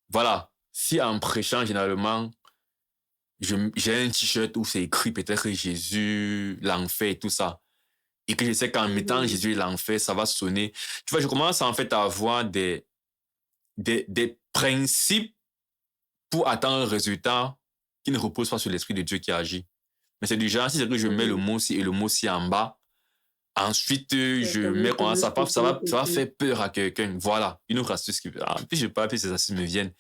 voilà. Si en prêchant, généralement, j'ai un t-shirt où c'est écrit peut-être Jésus, l'enfer et tout ça. Et que je sais qu'en mettant mhm, Jésus et l'enfer, ça va sonner. Tu vois, je commence en fait à avoir des principes pour atteindre un résultat qui ne repose pas sur l'Esprit de Dieu qui agit. Mais c'est du genre, si c'est que je mets le mhm. mot-ci et le mot-ci en bas, ensuite, C'est je comme mets comment plus ça va compliqué. faire peur à quelqu'un. Voilà, une autre astuce qui... Ah, puis je parle, puis ces astuces me viennent.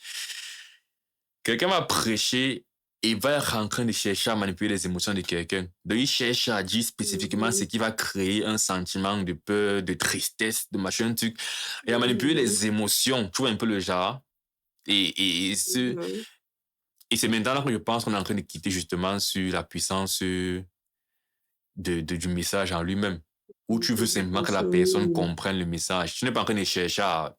Quelqu'un m'a prêché il va être en train de chercher à manipuler les émotions de quelqu'un. Donc, il cherche à dire spécifiquement ce Mhm. qui va créer un sentiment de peur, de tristesse, de machin, truc. Et à manipuler Mhm. les émotions, tu vois un peu le genre. Mhm. Et c'est maintenant là que je pense qu'on est en train de quitter justement sur la puissance du message en lui-même. Où tu veux simplement que la personne Oui. comprenne le message. Tu n'es pas en train de chercher à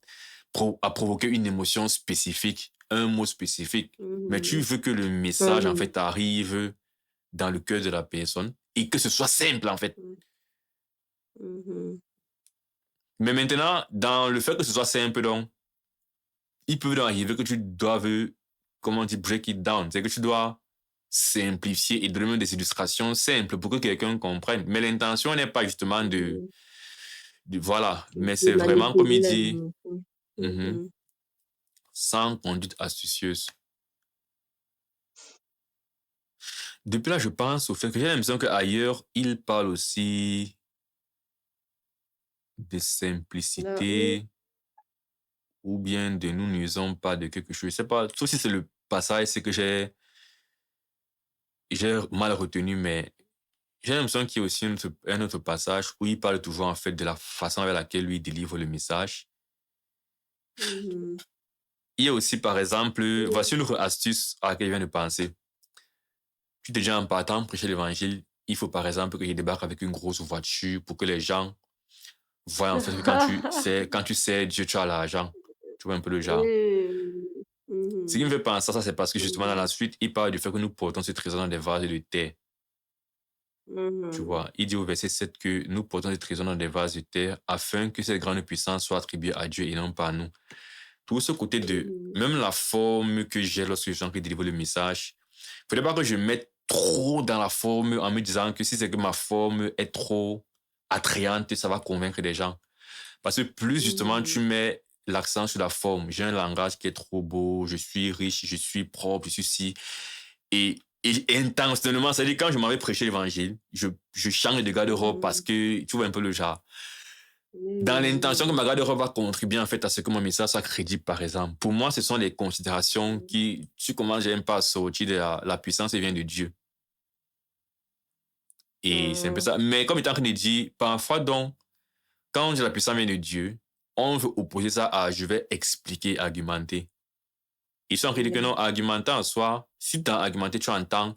provoquer une émotion spécifique, un mot spécifique. Mais tu Mhm. veux que le message, en Mhm. fait, arrive dans le cœur de la personne et que ce soit simple, en fait. Mhm. Mais maintenant, dans le fait que ce soit simple, donc, il peut arriver que tu doives, comment dire, break it down. C'est que tu dois simplifier et donner des illustrations simples pour que quelqu'un comprenne. Mais l'intention n'est pas justement Mhm. voilà, mais De c'est vraiment comme manipuler il les dit, émotions. mhm, Mhm. sans conduite astucieuse. Depuis là, je pense au fait que j'ai l'impression qu'ailleurs, il parle aussi de Là, oui. simplicité ou bien de nous n'usons pas de quelque chose. Je sais pas, sauf si c'est le passage, c'est que j'ai mal retenu, mais j'ai l'impression qu'il y a aussi un autre passage où il parle toujours en fait de la façon avec laquelle lui délivre le message. Mhm. Il y a aussi, par exemple, Oui. voici une autre astuce à laquelle je viens de penser. Tu te dis en partant prêcher l'évangile, il faut par exemple que je débarque avec une grosse voiture pour que les gens voient en fait que quand tu sais Dieu, tu as l'argent. Tu vois un peu le genre. Oui. Ce qui me Mhm. fait penser à ça, c'est parce que justement dans la Mhm. suite, il parle du fait que nous portons ce trésor dans des vases de terre. Tu Mhm. vois, il dit au verset 7 que nous portons ce trésor dans des vases de terre afin que cette grande puissance soit attribuée à Dieu et non pas à nous. Tout ce côté de, Mhm. même la forme que j'ai lorsque je suis en train de délivrer le message, il ne faudrait pas que je mette trop dans la forme en me disant que si c'est que ma forme est trop attrayante, ça va convaincre des gens. Parce que plus justement tu Mhm. mets l'accent sur la forme, j'ai un langage qui est trop beau, je suis riche, je suis propre, je suis si. Et intentionnellement, c'est-à-dire quand je m'avais prêché l'évangile, je change de garde-robe parce Mhm. que tu vois un peu le genre. Dans Oui, l'intention que oui. ma garde-robe va contribuer en fait à ce que mon message soit crédible, par exemple. Pour moi, ce sont les considérations Mhm. qui, tu commences j'aime pas à sortir de la puissance et vient de Dieu. Et c'est un peu Mhm. ça. Mais comme il est en train de dire, parfois donc, quand la puissance vient de Dieu, on veut opposer ça à je vais expliquer, argumenter. Ils sont en train de dire que non, Oui. argumenter en soi, si tu as argumenté, tu entends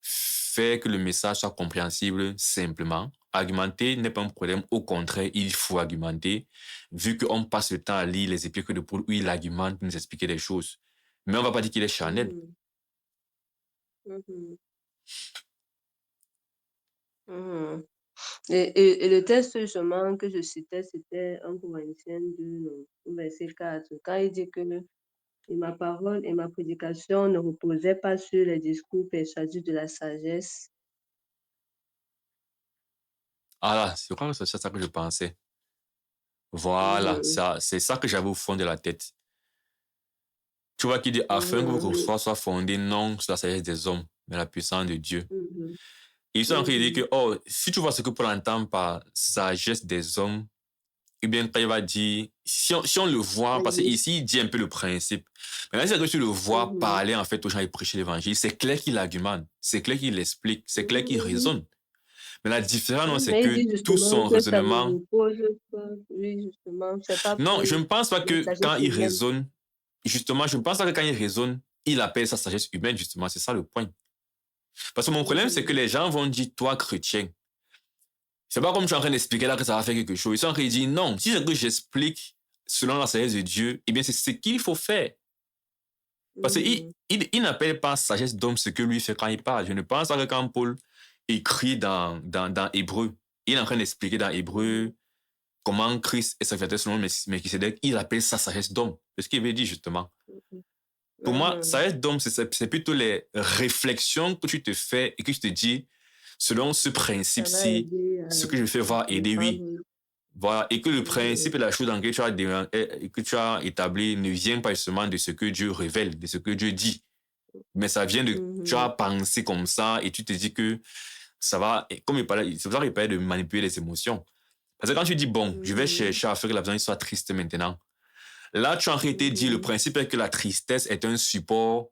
faire que le message soit compréhensible simplement. Argumenter n'est pas un problème. Au contraire, il faut argumenter, vu qu'on passe le temps à lire les épîtres de Paul où il argumente pour nous expliquer des choses. Mais on ne va pas dire qu'il est charnel. Mhm. Mhm. Mhm. Et le texte justement que je citais, c'était un Corinthiens 2, non, verset 4, quand il dit que et ma parole et ma prédication ne reposaient pas sur les discours persuasifs de la sagesse. Ah là, je crois que c'est ça que je pensais. Voilà, Mhm. ça, c'est ça que j'avais au fond de la tête. Tu vois qu'il dit, afin que votre Mhm. foi soit fondée non sur la sagesse des hommes, mais la puissance de Dieu. Mhm. Et ils sont en train de dire Mhm. que, oh, si tu vois ce que Paul entend par sagesse des hommes, eh bien, quand il va dire, si on le voit, parce Oui. qu'ici, il dit un peu le principe. Maintenant, c'est que tu le vois Mhm. parler, en fait, aux gens et prêcher l'évangile, c'est clair qu'il argumente, c'est clair qu'il explique, c'est clair qu'il Mhm. raisonne. Mais la différence, non, Oui, c'est mais il que dit tout justement son que ça ne raisonnement, repose pas. Oui, justement, c'est pas non, par je ne pense pas la que quand sagesse il humaine. raisonne, justement, je ne pense pas que quand il raisonne, il appelle sa sagesse humaine, justement, c'est ça le point. Parce que mon problème, c'est que Mhm. les gens vont dire, toi, chrétien, c'est pas comme tu es en train d'expliquer là que ça va faire quelque chose. Ils sont en train de dire, non, si c'est que j'explique selon la sagesse de Dieu, eh bien, c'est ce qu'il faut faire. Parce qu'il Mhm. il n'appelle pas sagesse d'homme ce que lui fait quand il parle. Je ne pense pas que quand Paul écrit dans Hébreu, il est en train d'expliquer dans Mhm. Hébreu comment Christ est sacrificateur selon Melchisedec, il appelle ça sagesse d'homme. C'est ce qu'il veut dire justement. Mhm. Pour moi, Mhm. sagesse d'homme, c'est plutôt les réflexions que tu te fais et que tu te dis, selon ce Ça va principe-ci, aider ce que je fais à va aider, oui. comprendre. Voilà, et que le principe Mhm. et la chose dans laquelle que tu as établi ne vient pas justement de ce que Dieu révèle, de ce que Dieu dit. Mais ça vient de, tu as Mhm. pensé comme ça et tu te dis que ça va, comme il parlait, c'est pour ça qu'il parlait de manipuler les émotions. Parce que quand tu dis, bon, je vais Mhm. chercher à faire que la personne soit triste maintenant, là, tu as en réalité dit, le Mhm. principe est que la tristesse est un support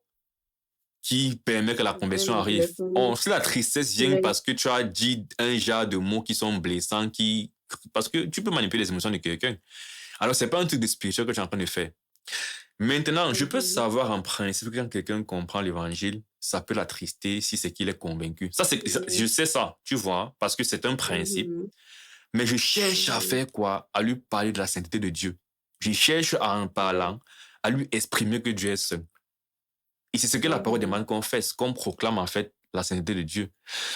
qui permet que la conversion Le arrive. téléphone. Si la tristesse vient Oui. parce que tu as dit un genre de mots qui sont blessants, parce que tu peux manipuler les émotions de quelqu'un. Alors, c'est pas un truc de spirituel que tu es en train de faire. Maintenant, je peux Mhm. savoir en principe que quand quelqu'un comprend l'évangile, ça peut l'attrister si c'est qu'il est convaincu. Je Oui. sais ça, tu vois, parce que c'est un principe. Mhm. Mais je cherche à Mhm. faire quoi? À lui parler de la sainteté de Dieu. Je cherche en Ouais. parlant à lui exprimer que Dieu est saint. Et c'est ce que la parole Mhm. demande qu'on fasse, qu'on proclame en fait la sainteté de Dieu.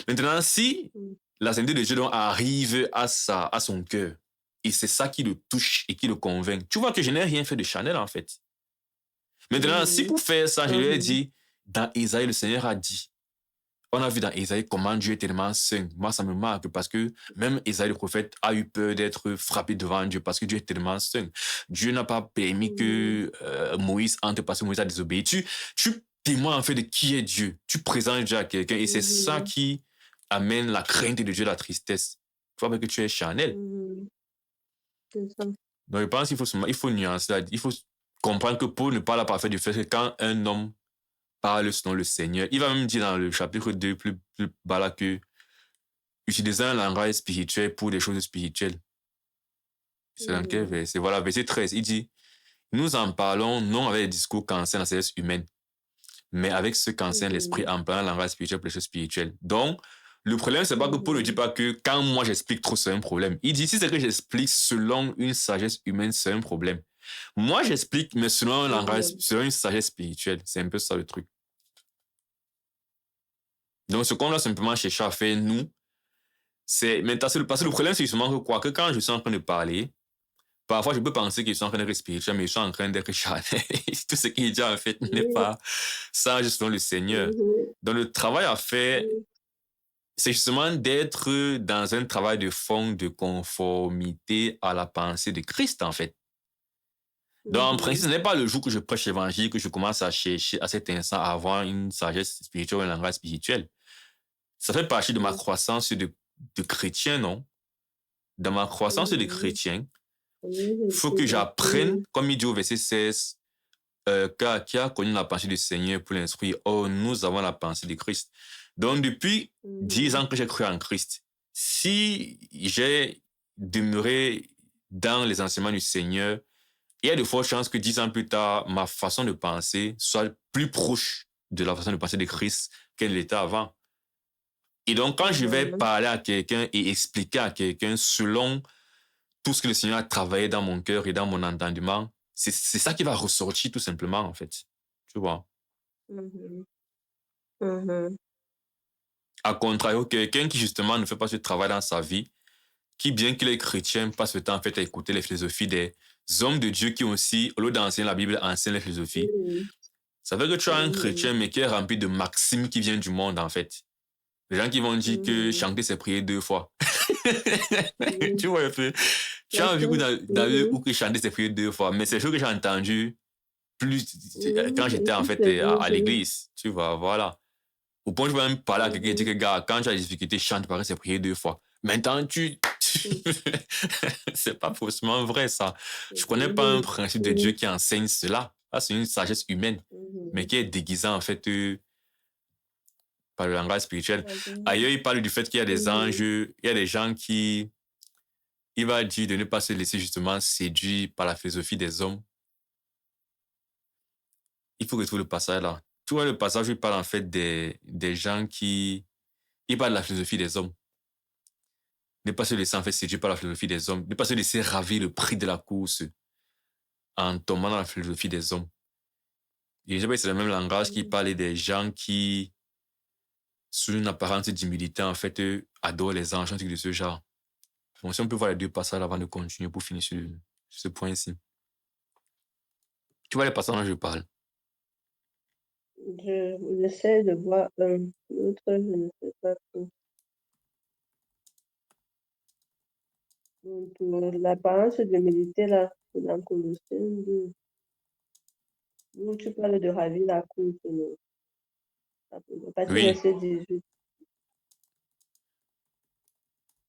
Maintenant, si Mhm. la sainteté de Dieu donc arrive à son cœur, et c'est ça qui le touche et qui le convainc, tu vois que je n'ai rien fait de Chanel en fait. Maintenant, si Mhm. pour faire ça, je lui ai Mhm. dit, dans Isaïe, le Seigneur a dit, on a vu dans Isaïe comment Dieu est tellement saint. Moi, ça me marque parce que même Isaïe le prophète a eu peur d'être frappé devant Dieu parce que Dieu est tellement saint. Dieu n'a pas permis Mhm. que Moïse entre parce que Moïse a désobéi. Tu témoins en fait de qui est Dieu. Tu présentes Dieu à quelqu'un et c'est ça Mhm. qui amène la crainte de Dieu, la tristesse. Tu vois que tu es charnel. Mhm. C'est ça. Donc, je pense il faut nuancer, il faut comprendre que Paul ne parle pas fait du fait que quand un homme parle selon le Seigneur. Il va même dire dans le chapitre 2 plus bas là que utiliser un langage spirituel pour des choses spirituelles. C'est dans quel Mhm. verset? Voilà, verset 13. Il dit, nous en parlons non avec des discours qu'enseigne la sagesse humaine, mais avec ce qu'enseigne l'esprit Mhm. en parlant langage spirituel pour les choses spirituelles. Donc, le problème, c'est pas que Paul ne dit Mhm. pas que quand moi j'explique trop, c'est un problème. Il dit, si c'est que j'explique selon une sagesse humaine, c'est un problème. Moi, j'explique, mais selon un langage, Mhm. selon une sagesse spirituelle. C'est un peu ça le truc. Donc, ce qu'on doit simplement chercher à faire, nous, c'est maintenant, parce que le problème, c'est justement que quoi, que quand je suis en train de parler, parfois je peux penser que je suis en train d'être spirituel, mais je suis en train d'être charnel. Tout ce qui est dit en fait n'est Oui. pas ça, justement, le Seigneur. Mhm. Donc, le travail à faire, Oui. c'est justement d'être dans un travail de fond, de conformité à la pensée de Christ, en fait. Donc, en principe, Mhm. ce n'est pas le jour que je prêche l'évangile que je commence à chercher à cet instant à avoir une sagesse spirituelle, un langage spirituel. Ça fait partie de ma Oui. croissance de chrétien, non? Dans ma croissance de Mhm. chrétien, Oui, il je faut suis que j'apprenne, d'accord. comme il dit au verset 16, qui a connu la pensée du Seigneur pour l'instruire. Oh, nous avons la pensée de Christ. Donc, depuis 10 Mhm. ans que j'ai cru en Christ, si j'ai demeuré dans les enseignements du Seigneur, il y a de fortes chances que 10 ans plus tard, ma façon de penser soit plus proche de la façon de penser de Christ qu'elle l'était avant. Et donc, quand je vais Mhm. parler à quelqu'un et expliquer à quelqu'un selon tout ce que le Seigneur a travaillé dans mon cœur et dans mon entendement, c'est ça qui va ressortir tout simplement, en fait. Tu vois. Mhm. Mhm. À contrario, quelqu'un qui justement ne fait pas ce travail dans sa vie, qui bien qu'il est chrétien, passe le temps en fait à écouter les philosophies des hommes de Dieu qui aussi, au lieu d'enseigner la Bible, enseignent les philosophies. Oui. Ça veut que tu as un Mhm. chrétien, mais qui est rempli de maximes qui viennent du monde, en fait. Les gens qui vont dire que Mhm. chanter, c'est prier 2 fois. Oui. Tu vois un peu. Tu as vu D'accord. dans Mhm. où que chanter, c'est prier 2 fois. Mais c'est ce que j'ai entendu plus quand Mhm. j'étais en Ici, fait c'est à vrai. l'église. Tu vois, voilà. Au point où je vais même parler à quelqu'un et dire Mhm. que, gars, quand tu as des difficultés, chante, pareil, c'est prier 2 fois. Maintenant, Mhm. c'est pas forcément vrai, ça. Je connais pas un Mhm. principe de Dieu Oui. qui enseigne cela. Ça, c'est une sagesse humaine, mais Mhm. qui est déguisée, en fait, par le langage spirituel. D'accord. Ailleurs, il parle du fait qu'il y a des anges, Mhm. il y a des gens qui, il va dire de ne pas se laisser justement séduire par la philosophie des hommes. Il faut retrouver le passage là. Tu vois, le passage où il parle en fait des gens qui, il parle de la philosophie des hommes. Ne pas se laisser en fait séduire par la philosophie des hommes. Ne pas se laisser ravir le prix de la course en tombant dans la philosophie des hommes. Et je sais pas si c'est le même langage qui Mhm. parle des gens qui, sous une apparence d'humilité, en fait, adorent les anges, un truc de ce genre. Donc, si on peut voir les deux passages avant de continuer pour finir sur ce point-ci. Tu vois les passages dont je parle. J'essaie de voir l'autre, je ne sais pas trop. Donc, l'apparence d'humilité, là, c'est dans Colossiens 2, où tu parles de ravir la course, à partir du Oui, verset 18.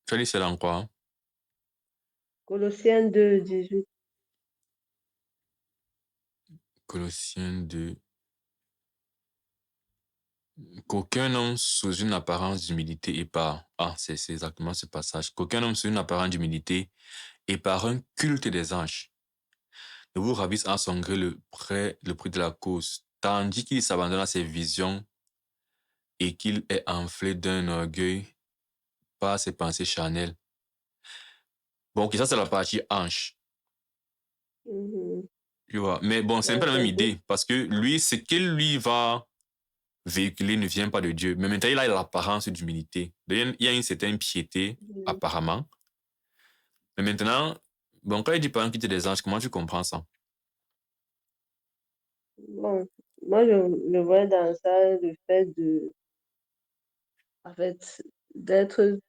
tu as dit c'est dans quoi, hein? Colossiens 2, 18. Colossiens 2. Qu'aucun homme sous une apparence d'humilité et par... Ah, c'est exactement ce passage. Qu'aucun homme sous une apparence d'humilité et par un culte des anges ne vous ravisse à son gré le prix de la cause, tandis qu'il s'abandonne à ses visions et qu'il est enflé d'un orgueil par ses pensées charnelles. Bon, ok, ça c'est la partie ange, Mhm. tu vois. Mais bon, c'est un Ouais, peu la c'est même un peu. idée, parce que lui, ce qu'il lui va véhiculer ne vient pas de Dieu. Mais maintenant, il a l'apparence d'humilité. Il y a une certaine piété, Mhm. apparemment. Mais maintenant, bon, quand il dit par exemple qu'il était des anges, comment tu comprends ça? Bon, moi, je vois dans ça le fait en fait, d'être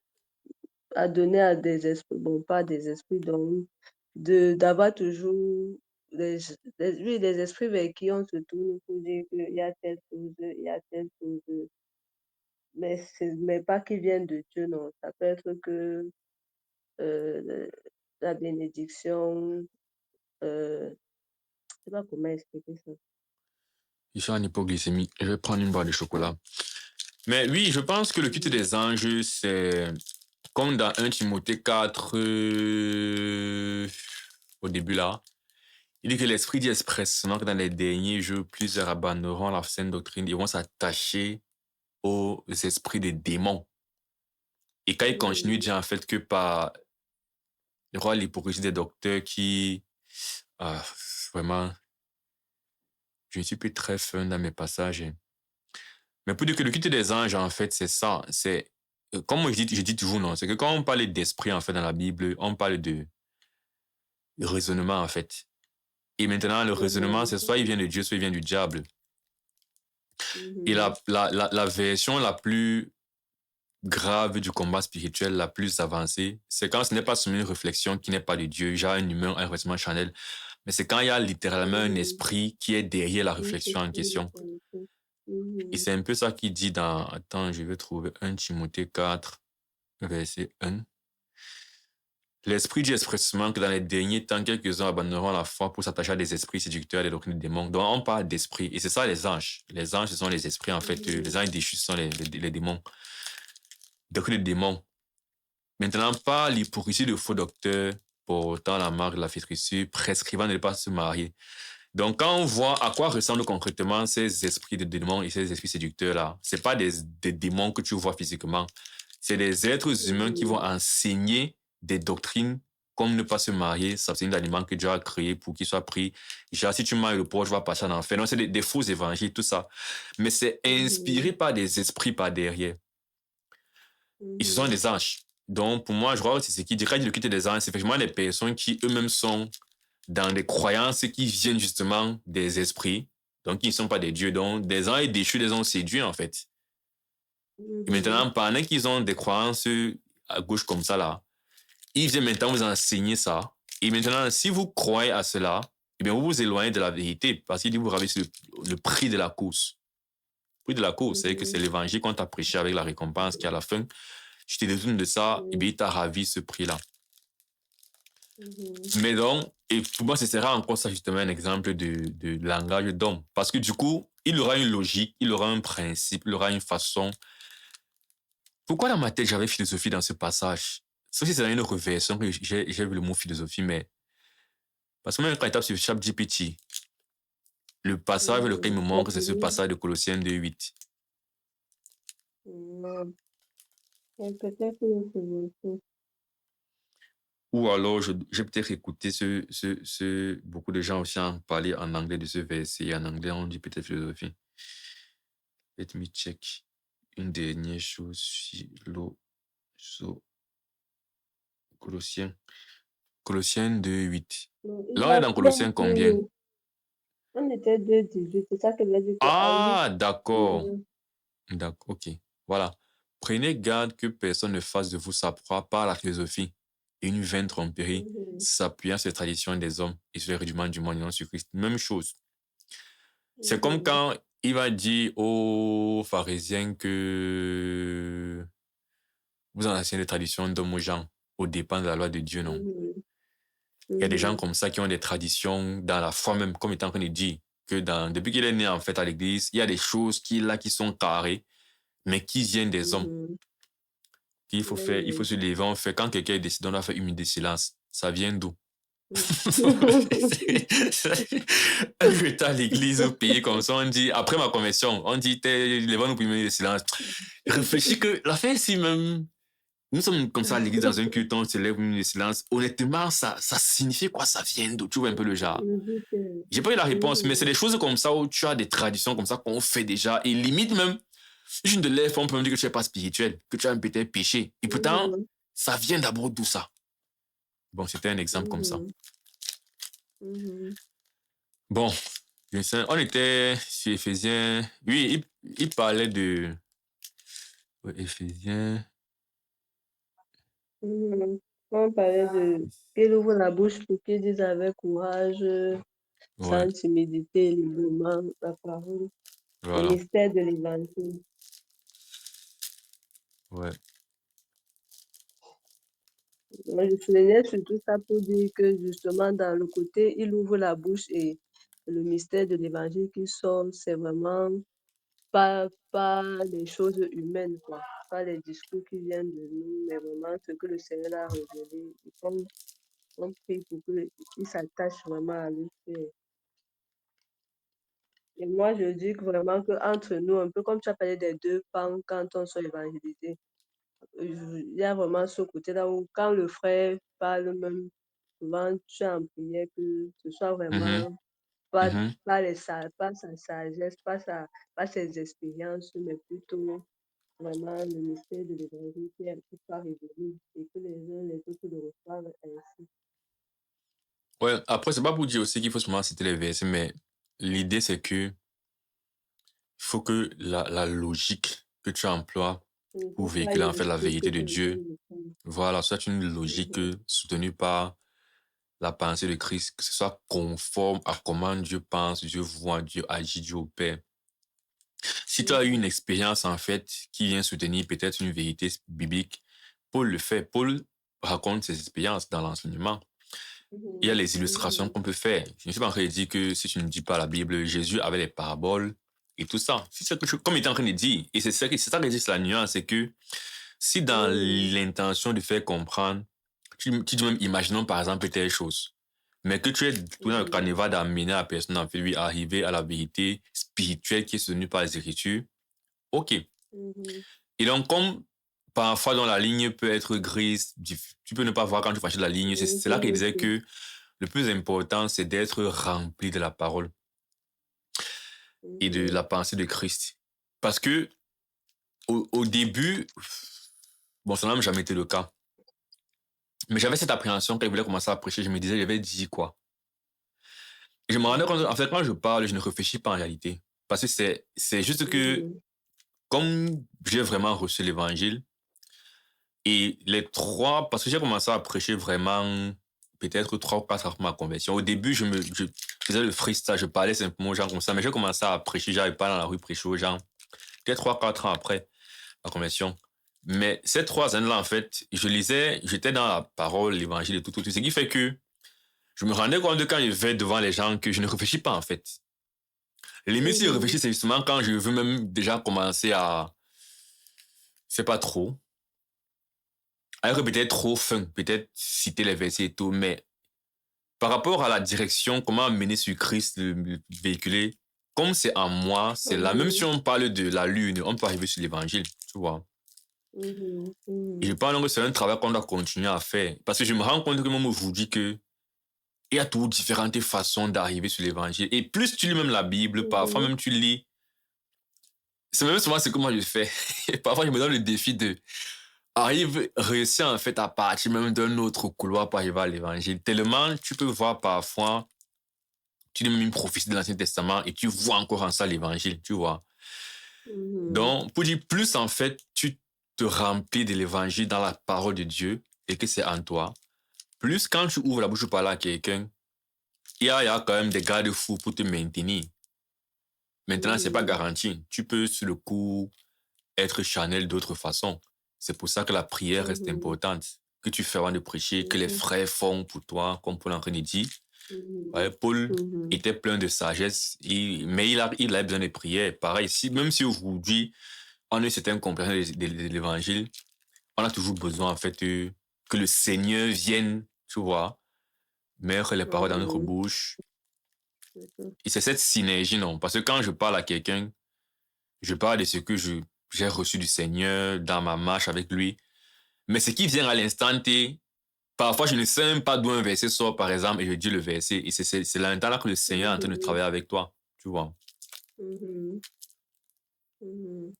adonné à des esprits, bon, pas des esprits, donc, d'avoir toujours oui, des esprits vers qui on se tourne pour dire qu'il y a telle chose, il y a telle chose, mais pas qui viennent de Dieu, non. Ça peut être que le- la bénédiction, je sais pas comment expliquer ça. Je suis en hypoglycémie. Je vais prendre une barre de chocolat. Mais oui, je pense que le culte Mhm. des anges, c'est comme dans 1 Timothée 4, au début là. Il dit que l'Esprit dit expressement que dans les derniers jours, plusieurs abandonneront la saine doctrine et vont s'attacher aux esprits des démons. Et quand il continue, il Mhm. dit en fait que par il y aura l'hypocrisie des docteurs qui, ah, vraiment, je ne suis plus très fin dans mes passages. Mais pour dire que le culte des anges, en fait, c'est ça. C'est, comme je dis toujours non, c'est que quand on parle d'esprit, en fait, dans la Bible, on parle de raisonnement, en fait. Et maintenant, le raisonnement, Mhm. c'est soit il vient de Dieu, soit il vient du diable. Et Mhm. la version la plus grave du combat spirituel, la plus avancée, c'est quand ce n'est pas seulement une réflexion qui n'est pas de Dieu, genre un humain, un raisonnement charnel, mais c'est quand il y a littéralement un Mhm. esprit qui est derrière la Oui, c'est réflexion en une question. autorité. Et Mhm. c'est un peu ça qu'il dit dans, attends, je vais trouver 1 Timothée 4, verset 1. L'Esprit dit expressement que dans les derniers temps, quelques-uns abandonneront la foi pour s'attacher à des esprits séducteurs et des doctrines des démons. Donc, on parle d'esprit. Et c'est ça, les anges. Les anges, ce sont les esprits, en fait. Les Mhm. anges déchus, ce sont les démons. Doctrines des démons. Maintenant, pas l'hypocrisie de faux docteurs portant la marque de la fétrissure, prescrivant de ne pas se marier. Donc, quand on voit à quoi ressemblent concrètement ces esprits de démons et ces esprits séducteurs-là, c'est pas des démons que tu vois physiquement. C'est des êtres humains qui vont Mhm. enseigner des doctrines comme ne pas se marier, s'abstenir d'aliments que Dieu a créés pour qu'ils soient pris. Genre, si tu manges le porc, je vais passer en enfer. Non, c'est des faux évangiles, tout ça. Mais c'est inspiré Mhm. par des esprits par derrière. Et ce sont Mhm. des anges. Donc, pour moi, je crois que c'est ce qui dit, quand il dit le culte des anges, c'est effectivement des personnes qui eux-mêmes sont dans des croyances qui viennent justement des esprits, donc qui ne sont pas des dieux, donc des anges déchus les ont séduits en fait. Et Mhm. maintenant, pendant qu'ils ont des croyances à gauche comme ça là, ils viennent maintenant vous enseigner ça. Et maintenant, si vous croyez à cela, eh bien, vous vous éloignez de la vérité parce qu'il dit vous ravissez le prix de la course. Le prix de la course, c'est que c'est Mhm. l'évangile qu'on t'a prêché avec la récompense qui à la fin, je te détourne de ça, et bien, il t'a ravi ce prix-là. Mhm. Mais donc, et pour moi, ce sera encore ça justement un exemple de langage d'homme. Parce que du coup, il aura une logique, il aura un principe, il aura une façon. Pourquoi dans ma tête j'avais philosophie dans ce passage? Sauf si c'est dans une reversion que j'ai vu le mot philosophie, mais parce que même quand il tape sur ChatGPT, le passage lequel il me Mhm. montre, c'est ce passage de Colossiens 2:8. Non, peut-être que c'est Ou alors, j'ai peut-être écouté beaucoup de gens aussi en parler en anglais de ce verset. En anglais, on dit peut-être philosophie. Let me check. Une dernière chose, Colossiens. Colossiens 2:8. non, Là, on est dans il a Colossiens combien? dit, on était 2-18, c'est ça que a dit que, ah oui, Ah, d'accord. mhm. D'accord, ok. Voilà. Prenez garde que personne ne fasse de vous sa proie par la philosophie et une vaine tromperie, Mhm. s'appuyant sur les traditions des hommes et sur les rudiments du monde et non sur Christ. Même chose. C'est comme Mhm. quand il va dire aux pharisiens que vous enseignez les traditions d'hommes aux gens, aux dépens de la loi de Dieu, non? Mhm. Il y a des gens Mhm. comme ça qui ont des traditions dans la foi même, comme étant en train de dire. que depuis qu'il est né, en fait, à l'église, il y a des choses qui sont carrées, mais qui viennent des hommes. Mhm. Qu'il faut faire, il faut Oui, se lever, on fait, quand quelqu'un est décidé, on doit faire une minute de silence. Ça vient d'où? oui. Un j'étais à l'église au pays comme ça, on dit, après ma conversion, on dit, levons-nous pour une minute de silence. Réfléchis que la fin, si même, nous sommes comme ça à l'église dans un culte, on se lève une minute de silence. Honnêtement, ça signifie quoi? Ça vient d'où? Tu vois un peu le genre. J'ai pas eu la réponse, mais c'est Mhm. des choses comme ça où tu as des traditions comme ça qu'on fait déjà. Et limite même, si je ne te lève, on peut me dire que tu n'es pas spirituel, que tu as un peut-être péché. Et pourtant, Mhm. ça vient d'abord d'où ça? Bon, c'était un exemple comme ça. Mhm. Mhm. Bon, on était sur Éphésiens. Oui, il parlait de ouais, Éphésiens. Mhm. On parlait de qu'il ouvre la bouche pour qu'il dise avec courage, Ouais, sans timidité, librement la parole, les voilà. mystères de l'évangile. Ouais. Moi, je soulignais surtout ça pour dire que justement, dans le côté, il ouvre la bouche et le mystère de l'évangile qui sort, c'est vraiment pas les choses humaines, quoi. Pas les discours qui viennent de nous, mais vraiment ce que le Seigneur a révélé. Et comme on prie pour qu'il s'attache vraiment à lui. Et moi, je dis que vraiment qu'entre nous, un peu comme tu as parlé des deux pans quand on soit évangélisé, il y a vraiment ce côté-là où quand le frère parle même, souvent tu es en prière que ce soit Mhm, vraiment pas, mhm. pas sa sagesse, pas ses expériences, mais plutôt vraiment le mystère de l'évangile qui soit révélé et que les uns les autres le reçoivent ainsi. Ouais, après, c'est pas pour dire aussi qu'il faut seulement citer les versets, mais l'idée, c'est que il faut que la logique que tu emploies Il pour faut pas véhiculer en fait la imiter ce vérité de que les Dieu, hommes font. voilà, soit une logique Mhm. soutenue par la pensée de Christ, que ce soit conforme à comment Dieu pense, Dieu voit, Dieu agit, Dieu opère. Si tu as eu une Mhm. expérience, en fait, qui vient soutenir peut-être une vérité biblique, Paul le fait. Paul raconte ses expériences dans l'enseignement. Il y a Mhm. les illustrations Mhm. qu'on peut faire. Je ne suis pas en train de dire que si tu ne dis pas la Bible, Jésus avait les paraboles et tout ça. Si c'est comme il était en train de dire, et c'est ça que dit la nuance, c'est que si dans Oui, l'intention de faire comprendre, tu dis même, imaginons par exemple telle chose, mais que tu es tout dans le oui. carnaval d'amener la personne à lui arriver à la vérité spirituelle qui est soutenue par les Écritures, ok. Mhm. Et donc, comme parfois dans la ligne peut être grise, tu peux ne pas voir quand tu franchis la ligne, Mhm. c'est là qu'il disait Mhm. que le plus important, c'est d'être rempli de la parole et de Mhm. la pensée de Christ. Parce que au début, bon, ça n'a même jamais été le cas. Mais j'avais cette appréhension quand il voulait commencer à prêcher. Je me disais, je vais dire quoi? Et je me rendais compte, en fait, quand je parle, je ne réfléchis pas en réalité. Parce que c'est juste que, Mhm. comme j'ai vraiment reçu l'évangile, et les trois, parce que j'ai commencé à prêcher vraiment peut-être 3 ou 4 après ma conversion. Au début, je faisais le freestyle, je parlais simplement aux gens comme ça, mais j'ai commencé à prêcher, j'arrivais pas dans la rue prêcher aux gens, peut-être 3 ou 4 ans après ma conversion. Mais ces 3 années-là, en fait, je lisais, j'étais dans la parole, l'évangile et tout, ce qui fait que je me rendais compte de quand je vais devant les gens que je ne réfléchis pas, en fait. Limite, si je Mhm. réfléchis, c'est justement quand je veux même déjà commencer à, c'est pas trop, à être peut-être trop fin, peut-être citer les versets et tout, mais par rapport à la direction, comment mener sur Christ, le véhiculer, comme c'est en moi, c'est là. Même si Mhm. on parle de la lune, on peut arriver sur l'évangile, tu vois. Mhm. Et je Mhm. pense que c'est un travail qu'on doit continuer à faire. Parce que je me rends compte que même aujourd'hui, que il y a toujours différentes façons d'arriver sur l'évangile. Et plus tu lis même la Bible, parfois Mhm. même tu lis, c'est même souvent ce que moi je fais. Et parfois je me donne le défi de réussir en fait à partir même d'un autre couloir pour arriver à l'évangile. Tellement tu peux voir parfois tu lis même une prophétie de l'Ancien Testament et tu vois encore en ça l'évangile, tu vois. Mhm. Donc, pour dire plus, en fait, tu te remplis de l'évangile dans la parole de Dieu et que c'est en toi. Plus, quand tu ouvres la bouche pour parler à quelqu'un, il y a quand même des garde-fous pour te maintenir. Maintenant, c'est pas Mhm. garanti. Tu peux, sur le coup, être charnel d'autres façons. C'est pour ça que la prière reste Mhm. importante. Que tu fais avant de prêcher, que les Mhm. frères font pour toi, comme Paul en train de dire. Mhm. Ouais, Paul Mhm. était plein de sagesse, mais il a besoin de prière. Pareil, même si aujourd'hui, on a une certaine compréhension de l'évangile, on a toujours besoin, en fait, que le Seigneur vienne, tu vois, mettre les paroles dans notre Mhm. bouche. Mhm. Et c'est cette synergie, non? Parce que quand je parle à quelqu'un, je parle de ce que j'ai reçu du Seigneur dans ma marche avec lui. Mais ce qui vient à l'instant T, parfois je ne sais même pas d'où un verset sort, par exemple, et je dis le verset. Et c'est là que le Seigneur est en train de Mhm. travailler avec toi, tu vois. Mhm. Mhm.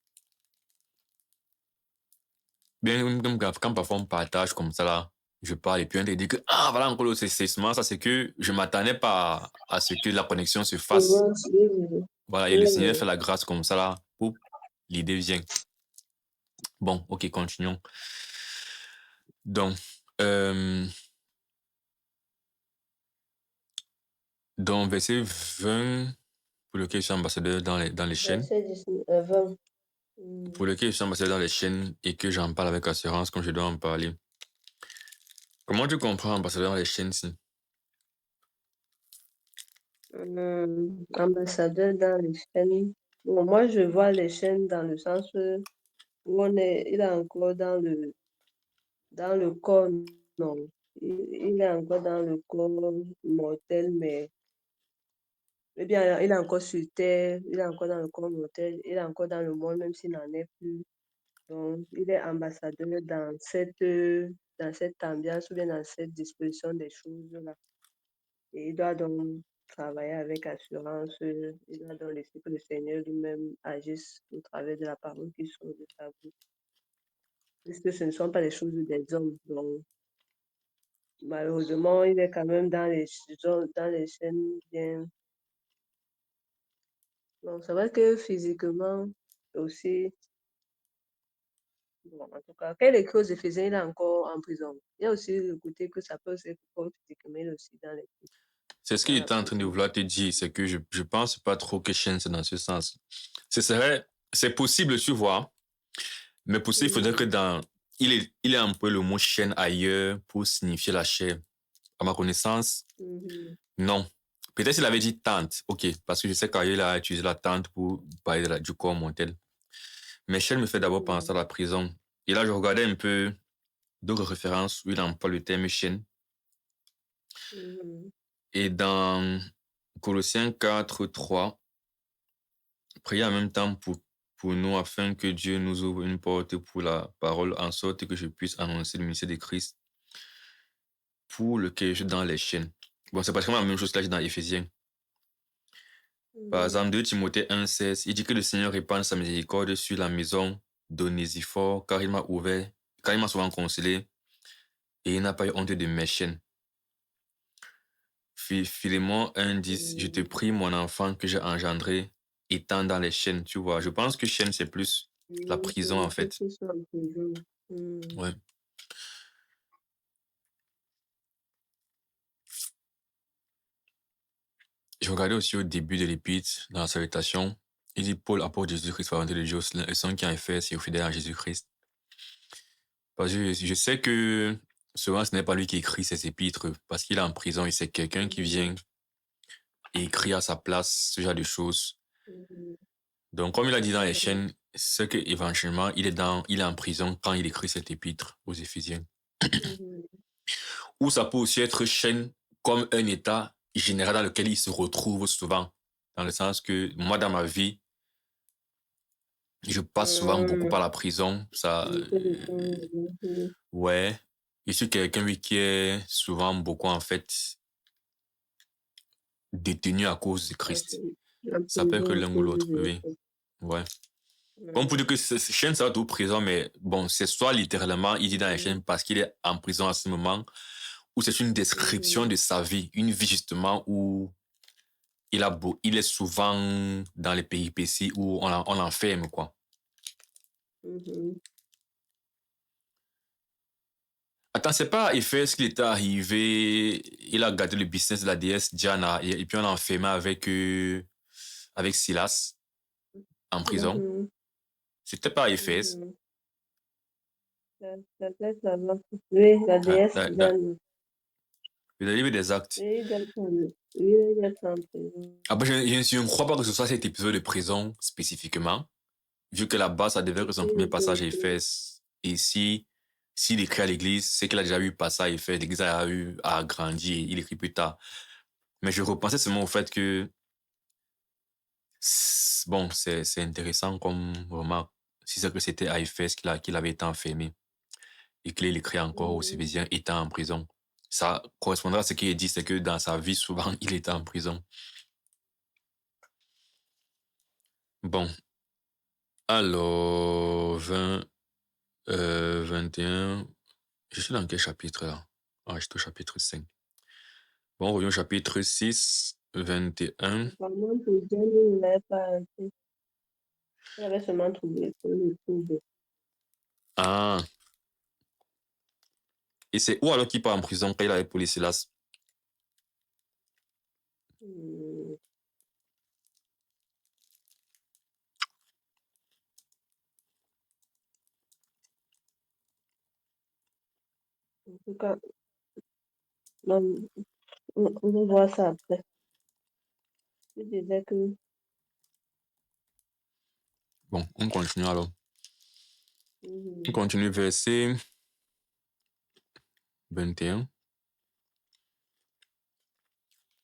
Bien comme quand parfois on partage comme ça, là, je parle et puis on te dit que, ah, voilà encore le cessement, ça c'est que je ne m'attendais pas à ce que la connexion se Je fasse. vois, oui, oui, Voilà, et le Seigneur fait oui. la grâce comme ça, là, pou, l'idée vient. Bon, ok, continuons. Donc, euh, dans verset 20, pour lequel je suis ambassadeur dans les chaînes, Verset 19, 20. pour lequel je suis ambassadeur dans les chaînes et que j'en parle avec assurance comme je dois en parler. Comment tu comprends ambassadeur dans les chaînes si? Ambassadeur dans les chaînes. Bon, moi, je vois les chaînes dans le sens où il est encore dans le corps, non. Il est encore dans le corps mortel, mais eh bien, il est encore sur terre, il est encore dans le corps mortel, il est encore dans le monde, même s'il n'en est plus. Donc, il est ambassadeur dans cette ambiance ou bien dans cette disposition des choses-là. Et il doit donc travailler avec assurance. Il doit donc laisser que le Seigneur lui-même agisse au travers de la parole qui sort de sa bouche. Puisque ce ne sont pas les choses des hommes. Donc, malheureusement, il est quand même dans les chaînes bien. Donc, c'est vrai que physiquement aussi, bon, en tout cas, quand il écrit aux Éphésiens, il est encore en prison. Il y a aussi le côté que ça peut aussi être fort physiquement, il est aussi C'est ce qu'il dans la était en train de prison. vouloir te dire, c'est que je pense pas trop que chaîne c'est dans ce sens. C'est possible, tu vois, mais pour ça, il faudrait que Mhm. il est un peu le mot chaîne ailleurs pour signifier la chair. À ma connaissance, Mhm. non. Peut-être s'il avait dit tente, ok, parce que je sais qu'ailleurs il a utilisé la tente pour parler du corps mortel. Mais chaîne me fait d'abord penser à Mhm. la prison. Et là, je regardais un peu d'autres références où il emploie le terme chaîne. Mhm. Et dans Colossiens 4:3, priez en même temps pour nous afin que Dieu nous ouvre une porte pour la parole en sorte que je puisse annoncer le ministère de Christ pour lequel je suis dans les chaînes. Bon, c'est pratiquement la même chose que là j'ai dans Éphésiens. Par Mhm. exemple, 2 Timothée 1:16, il dit que le Seigneur répande sa miséricorde sur la maison d'Onésiphore car il m'a souvent consolé et il n'a pas eu honte de mes chaînes. Philémon 1:10, je te Mhm. prie, mon enfant que j'ai engendré, étant dans les chaînes, tu vois. Je pense que chaîne, c'est plus la C'est prison, le en fait fait. qu'ils soient en prison. Mhm. Ouais. Je regardais aussi au début de l'épître, dans la salutation, il dit Paul, apôtre de Jésus-Christ, volonté de Dieu, et son qui en fait, c'est au fidèle à Jésus-Christ. Parce que je sais que souvent, ce n'est pas lui qui écrit ses épîtres, parce qu'il est en prison et c'est quelqu'un qui Mhm. vient et écrit à sa place ce genre de choses. Mhm. Donc, comme il a dit dans les Mhm. chaînes, c'est que éventuellement, il est en prison quand il écrit cet épître aux Éphésiens. Mhm. Ou ça peut aussi être chaîne comme un état général dans lequel il se retrouve souvent. Dans le sens que moi, dans ma vie, je passe souvent beaucoup par Mhm. la prison. Ça, Le fait de temps, mhm. ouais. Je suis quelqu'un oui, qui est souvent beaucoup, en fait, détenu à cause de Ah, Christ. la Ça peut être prison à l'un ou cause l'autre, de oui. ça. Ouais. Comme pour dire Mhm. que chaîne, ça va tout prison, mais bon, c'est soit littéralement, il dit dans les Mhm. chaînes parce qu'il est en prison à ce moment, ou c'est une description Mhm. de sa vie, une vie justement où il est souvent dans les péripéties où on l'enferme, quoi. Mhm. Attends, c'est pas à Éphèse qu'il était arrivé, il a gardé le business de la déesse Diana, et puis on l'a enfermé avec Silas en prison. Mhm. C'était pas à Éphèse. Mhm. Ça peut être la mort. Oui, la Ouais, déesse Diane. Le livre des actes. Oui, il doit être en prison. Après, je ne crois pas que ce soit cet épisode de prison spécifiquement, vu que là-bas, ça devait être son premier Ok, passage à ok. Éphèse. Et si, s'il écrit à l'église, c'est qu'il a déjà eu passage à Éphèse, l'église a eu à grandir, il écrit plus tard. Mais je repensais seulement au fait que, bon, c'est intéressant comme remarque. Si c'est que c'était à Éphèse qu'il avait été enfermé et qu'il écrit encore aux Mhm. Éphésiens étant en prison. Ça correspondra à ce qu'il dit, c'est que dans sa vie, souvent, il était en prison. Bon, alors, 21. Je suis dans quel chapitre là? Ah, je suis au chapitre 5. Bon, on revient au chapitre 6, 21. Apparemment, pour Dieu, il n'avait pas arrêté. Il avait seulement trouvé le trouble. Ah, et c'est où alors qu'il part en prison quand il avait Paul et Silas? Hmm. En tout cas, non, on va voir ça après. Je disais que Bon, on continue alors. On mhm, continue verset 21.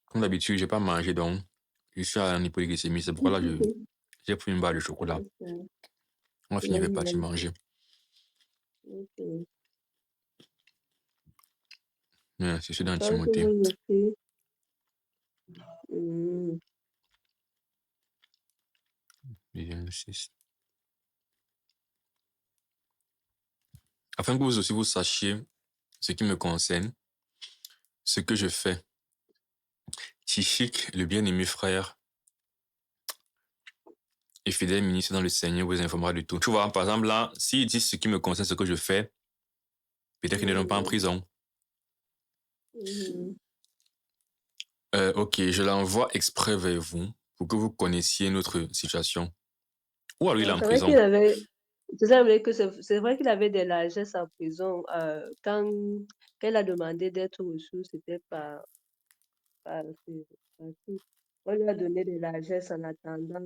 Comme d'habitude, j'ai pas mangé donc je suis en hypoglycémie. C'est pourquoi là, j'ai pris une barre de chocolat. c'est On va c'est finir par normal. manger. Ok. Mais je suis dans Tant que Timothée. vous étiez, hmm, 26. Afin que vous aussi vous sachiez ce qui me concerne, ce que je fais. Chichique, le bien-aimé frère et fidèle ministre dans le Seigneur, vous informera de tout. Tu vois, par exemple, là, s'il dit ce qui me concerne, ce que je fais, peut-être qu'ils ne sont pas en hmm, prison. hmm. Ok, je l'envoie exprès vers vous pour que vous connaissiez notre situation. Ou alors il est Non, en c'est vrai prison. qu'il avait, c'est ça, mais que c'est vrai qu'il avait des largesses en prison. Quand elle a demandé d'être reçue, c'était pas, on lui a donné des largesses en attendant.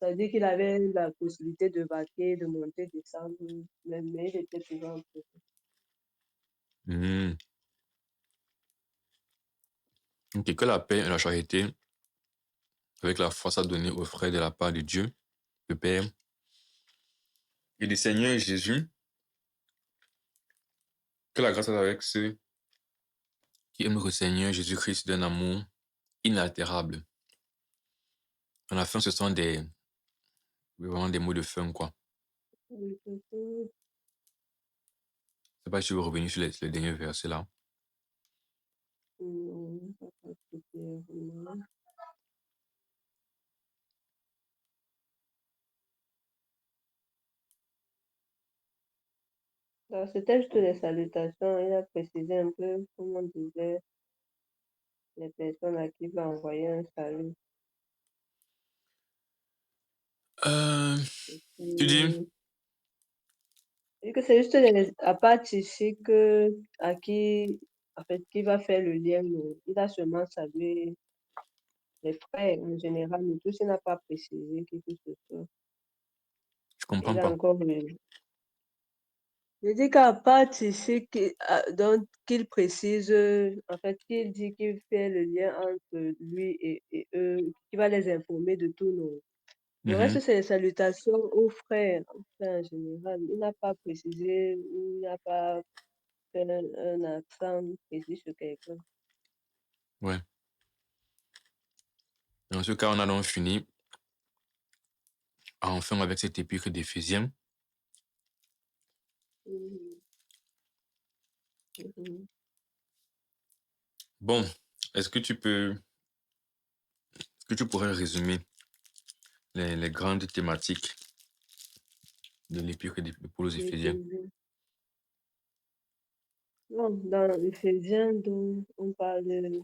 Ça veut dire qu'il avait la possibilité de vaquer, de monter, descendre, mais il était toujours en prison. Hmm. Ok, que la paix et la charité, avec la force à donner aux frères de la part de Dieu, le Père, et du Seigneur Jésus, que la grâce soit avec ceux qui aiment le Seigneur Jésus-Christ d'un amour inaltérable. À la fin, ce sont vraiment des mots de fin, quoi. Je sais pas si vous revenez sur le dernier verset là. Non, pas particulièrement. Alors, c'était juste les salutations. Il a précisé un peu comment on disait les personnes à qui il va envoyer un salut. Euh, tu dis? Et, et que c'est juste à part Chichi à qui, en fait, qui va faire le lien. Il a seulement salué les frères en général, mais tous, il n'a pas précisé qui que ce soit. Je comprends Il a pas. encore je dis qu'à part ici, donc, qu'il précise, en fait, qu'il dit qu'il fait le lien entre lui et eux, qu'il va les informer de tout. Non. Le reste, Mhm. c'est les salutations aux frères en général. Il n'a pas précisé, il n'a pas fait un accent précis sur quelqu'un. Ouais. Dans ce cas, on a donc fini enfin avec cet épître d'Éphésiens. Mhm, mhm. Bon, est-ce que tu pourrais résumer les grandes thématiques de l'Épître de Paul aux Éphésiens? L'Éphésiens. Bon, dans Éphésiens, donc, on parle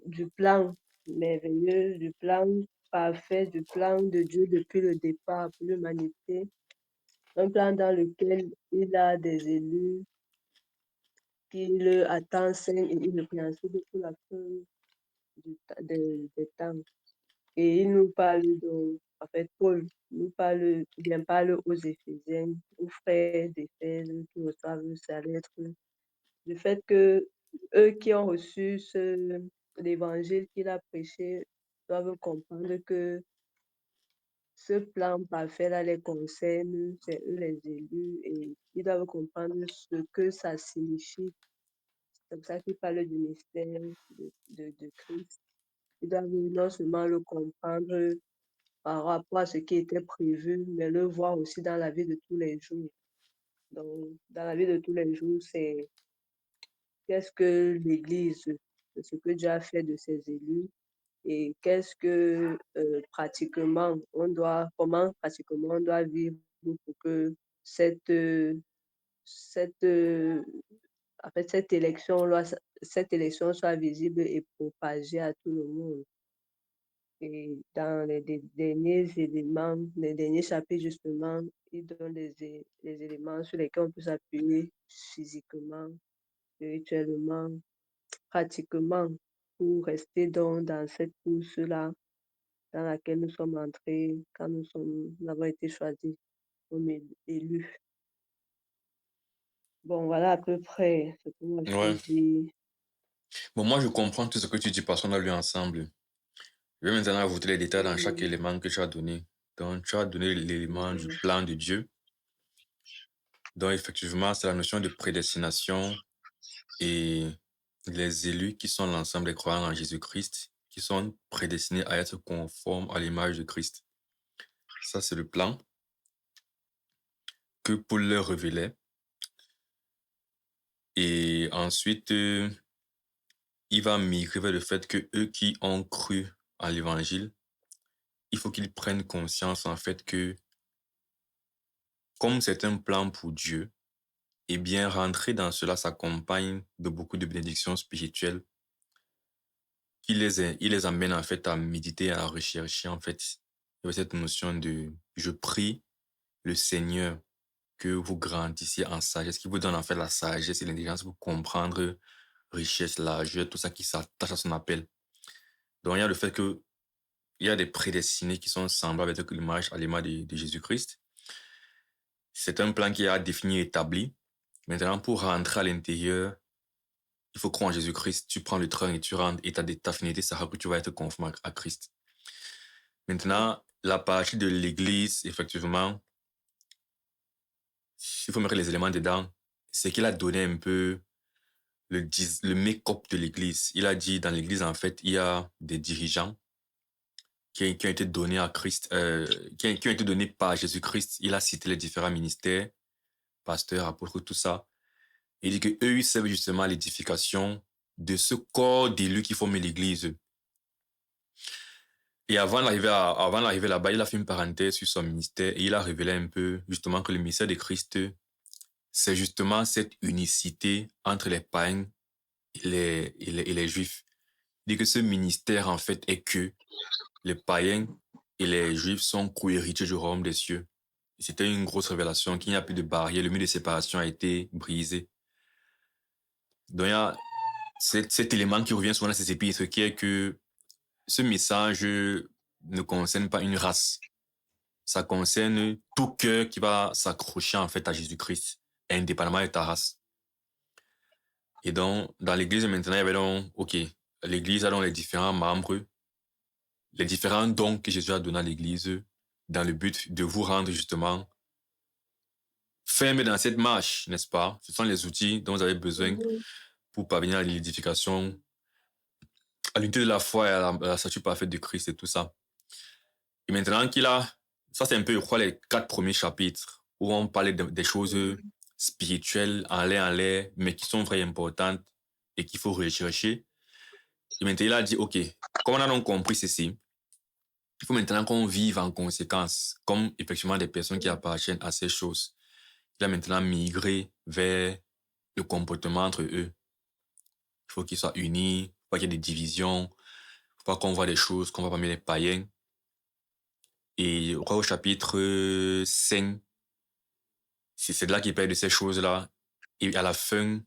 du plan merveilleux, du plan parfait, du plan de Dieu depuis le départ pour l'humanité. Un plan dans lequel il a des élus qu'il attend saint et irrépréhensible pour la fin des temps. Et il nous parle donc, en fait, Paul nous parle, bien parle aux Éphésiens, aux frères d'Éphèse qui reçoivent sa lettre, du fait que eux qui ont reçu l'évangile qu'il a prêché doivent comprendre que ce plan parfait-là les concerne, c'est eux les élus, et ils doivent comprendre ce que ça signifie. C'est comme ça qu'il parle du mystère de Christ. Ils doivent non seulement le comprendre par rapport à ce qui était prévu, mais le voir aussi dans la vie de tous les jours. Donc, dans la vie de tous les jours, c'est qu'est-ce que l'Église, ce que Dieu a fait de ses élus, et qu'est-ce que pratiquement comment pratiquement on doit vivre pour que cette, cette, en fait, cette élection soit visible et propagée à tout le monde. Et dans les derniers éléments, les derniers chapitres, justement, il donne les éléments sur lesquels on peut s'appuyer physiquement, spirituellement, pratiquement, pour rester dans cette course-là dans laquelle nous sommes entrés quand nous avons été choisis comme élus. Bon, voilà à peu près ce que moi je peux Ouais. dire. Bon, moi, je comprends tout ce que tu dis parce qu'on a lu ensemble. Je vais maintenant ajouter les détails dans chaque Oui, élément que tu as donné. Donc, tu as donné l'élément du oui, plan de Dieu. Donc, effectivement, c'est la notion de prédestination et les élus qui sont l'ensemble des croyants en Jésus-Christ, qui sont prédestinés à être conformes à l'image de Christ. Ça, c'est le plan que Paul leur révélait. Et ensuite, il va migrer vers le fait que eux qui ont cru à l'évangile, il faut qu'ils prennent conscience en fait que comme c'est un plan pour Dieu, eh bien rentrer dans cela s'accompagne de beaucoup de bénédictions spirituelles il les amène en fait à méditer, à rechercher en fait. Il y avait cette notion de je prie le Seigneur que vous grandissiez en sagesse, qui vous donne en fait la sagesse et l'intelligence pour comprendre richesse, largeur, tout ça qui s'attache à son appel. Donc il y a le fait que il y a des prédestinés qui sont semblables avec à l'image de Jésus-Christ. C'est un plan qui est défini et établi. Maintenant, pour rentrer à l'intérieur, il faut croire en Jésus-Christ. Tu prends le train et tu rentres et ta finalité sera que tu vas être conforme à Christ. Maintenant, la partie de l'Église, effectivement, il faut mettre les éléments dedans. C'est qu'il a donné un peu le make-up de l'Église. Il a dit dans l'Église, en fait, il y a des dirigeants qui ont été donnés à Christ, qui ont été donnés par Jésus-Christ. Il a cité les différents ministères, pasteurs, apôtres, tout ça. Il dit qu'eux, ils servent justement à l'édification de ce corps d'élus qui forment l'Église. Et avant d'arriver là-bas, il a fait une parenthèse sur son ministère et il a révélé un peu justement que le ministère de Christ, c'est justement cette unicité entre les païens et les juifs. Il dit que ce ministère, en fait, est que les païens et les juifs sont co-héritiers du royaume des cieux. C'était une grosse révélation, qu'il n'y a plus de barrière, le mur de séparation a été brisé. Donc, il y a cet élément qui revient souvent dans ces épîtres, qui est que ce message ne concerne pas une race. Ça concerne tout cœur qui va s'accrocher en fait à Jésus-Christ, indépendamment de ta race. Et donc, dans l'église maintenant, il y avait donc, ok, l'église a donc les différents membres, les différents dons que Jésus a donnés à l'église, dans le but de vous rendre justement ferme dans cette marche, n'est-ce pas? Ce sont les outils dont vous avez besoin mhm, pour parvenir à l'édification, à l'unité de la foi et à la statue parfaite de Christ et tout ça. Et maintenant ça c'est un peu, je crois, les 4 premiers chapitres où on parlait des choses mhm, spirituelles en l'air, mais qui sont vraiment importantes et qu'il faut rechercher. Et maintenant, il a dit, OK, comme on a donc compris ceci, il faut maintenant qu'on vive en conséquence, comme effectivement des personnes qui appartiennent à ces choses. Il a maintenant migré vers le comportement entre eux. Il faut qu'ils soient unis, il faut pas qu'il y ait des divisions, il ne faut pas qu'on voit des choses qu'on voit parmi les païens. Et je crois au chapitre 5, c'est de là qu'il parle de ces choses-là. Et à la fin,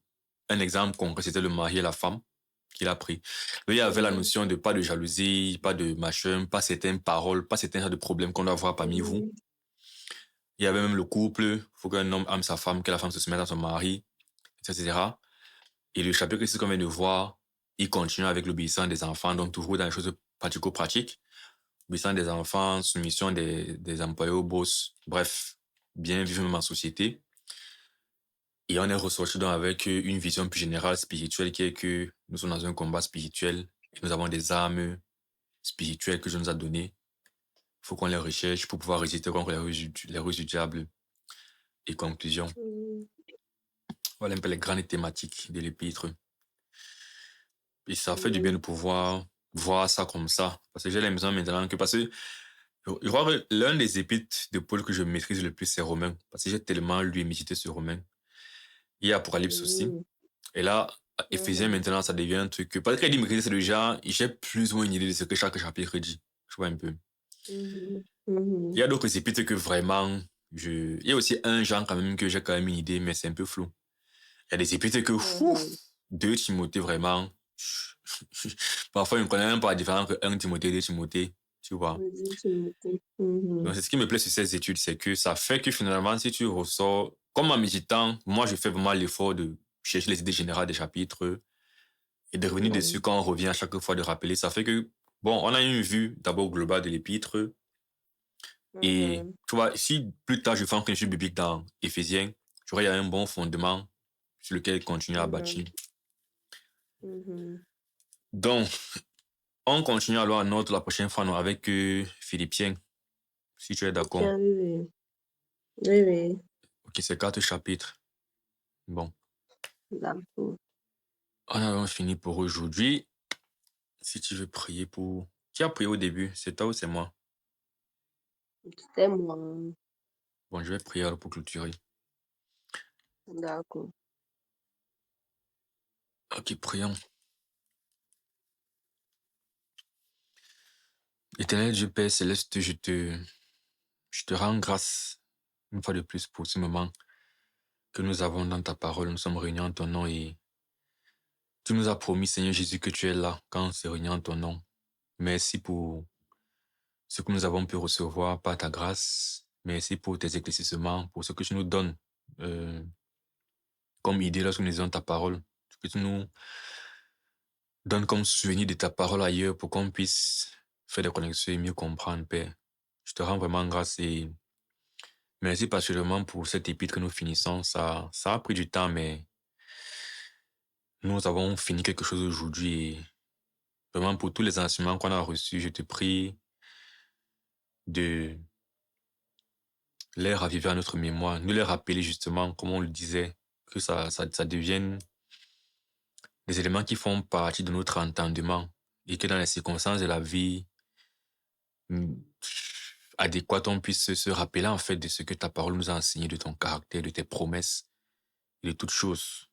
un exemple concret, c'était le mari et la femme qu'il a pris. Là, il y avait la Mhm. notion de pas de jalousie, pas de machin, pas certaines paroles, pas certains genres de problèmes qu'on doit avoir parmi vous. Mhm. Il y avait même le couple, il faut qu'un homme aime sa femme, que la femme se mette à son mari, etc. Et le chapitre ici qu'on vient de voir, il continue avec l'obéissance des enfants, donc toujours dans les choses pratico-pratiques. Obéissance des enfants, soumission des employés au boss, bref, bien vivre même en société. Et on est ressorti donc avec une vision plus générale spirituelle qui est que nous sommes dans un combat spirituel et nous avons des armes spirituelles que Dieu nous a données. Il faut qu'on les recherche pour pouvoir résister contre les ruses du diable. Et conclusion, Mhm. voilà un peu les grandes thématiques de l'épître. Et ça fait du bien de Mhm. pouvoir voir ça comme ça. Parce que j'ai l'impression maintenant que, parce que je crois que l'un des épîtres de Paul que je maîtrise le plus, c'est Romain. Parce que j'ai tellement lu et médité sur Romain. Il y a Apocalypse aussi. Mhm. Et là, Éphésiens, Mhm. maintenant, ça devient un truc que, parce qu'il dit maîtriser, c'est le genre, j'ai plus ou moins une idée de ce que chaque chapitre dit. Je vois un peu. Mhm. Il Mhm. y a d'autres épîtres que vraiment, il y a aussi un genre quand même que j'ai quand même une idée, mais c'est un peu flou. Il y a des épîtres que, ouf, Mhm. 2 Timothée, vraiment, parfois, je ne connais même pas la différence entre 1 Timothée et 2 Timothée, tu vois. Vas-y, Timothée. Donc, Mhm. c'est ce qui me plaît sur ces études, c'est que ça fait que finalement, si tu ressors, comme en méditant, moi, je fais vraiment l'effort de chercher les idées générales des chapitres et de revenir dessus Mhm. quand on revient à chaque fois de rappeler. Ça fait que, bon, on a une vue d'abord globale de l'épître. Et Mhm. tu vois, si plus tard je fais une étude biblique dans Éphésiens, j'aurai un bon fondement sur lequel continuer à Mhm. bâtir. Mhm. Donc, on continue alors à notre la prochaine fois non, avec Philippiens, si tu es d'accord. Tiens, oui, oui. Oui, oui. Ok, c'est 4 chapitres. Bon, D'accord. on a donc fini pour aujourd'hui. Si tu veux prier pour... Qui a prié au début? C'est toi ou c'est moi? C'était moi. Bon, je vais prier alors pour clôturer. D'accord. Ok, prions. Éternel Dieu Père Céleste, je te rends grâce une fois de plus pour ce moment que nous avons dans ta parole. Nous sommes réunis en ton nom et tu nous as promis, Seigneur Jésus, que tu es là quand on s'est réunis en ton nom. Merci pour ce que nous avons pu recevoir par ta grâce. Merci pour tes éclaircissements, pour ce que tu nous donnes euh, comme idée lorsque nous lisons ta parole. Ce que tu nous donnes comme souvenir de ta parole ailleurs pour qu'on puisse faire des connexions et mieux comprendre, Père. Je te rends vraiment grâce et merci particulièrement pour cet épître que nous finissons. Ça a pris du temps, mais nous avons fini quelque chose aujourd'hui. Et vraiment, pour tous les enseignements qu'on a reçus, je te prie de les raviver à notre mémoire, nous les rappeler justement, comme on le disait, que ça devienne des éléments qui font partie de notre entendement et que dans les circonstances de la vie mm, adéquates, on puisse se rappeler en fait de ce que ta parole nous a enseigné, de ton caractère, de tes promesses, et de toutes choses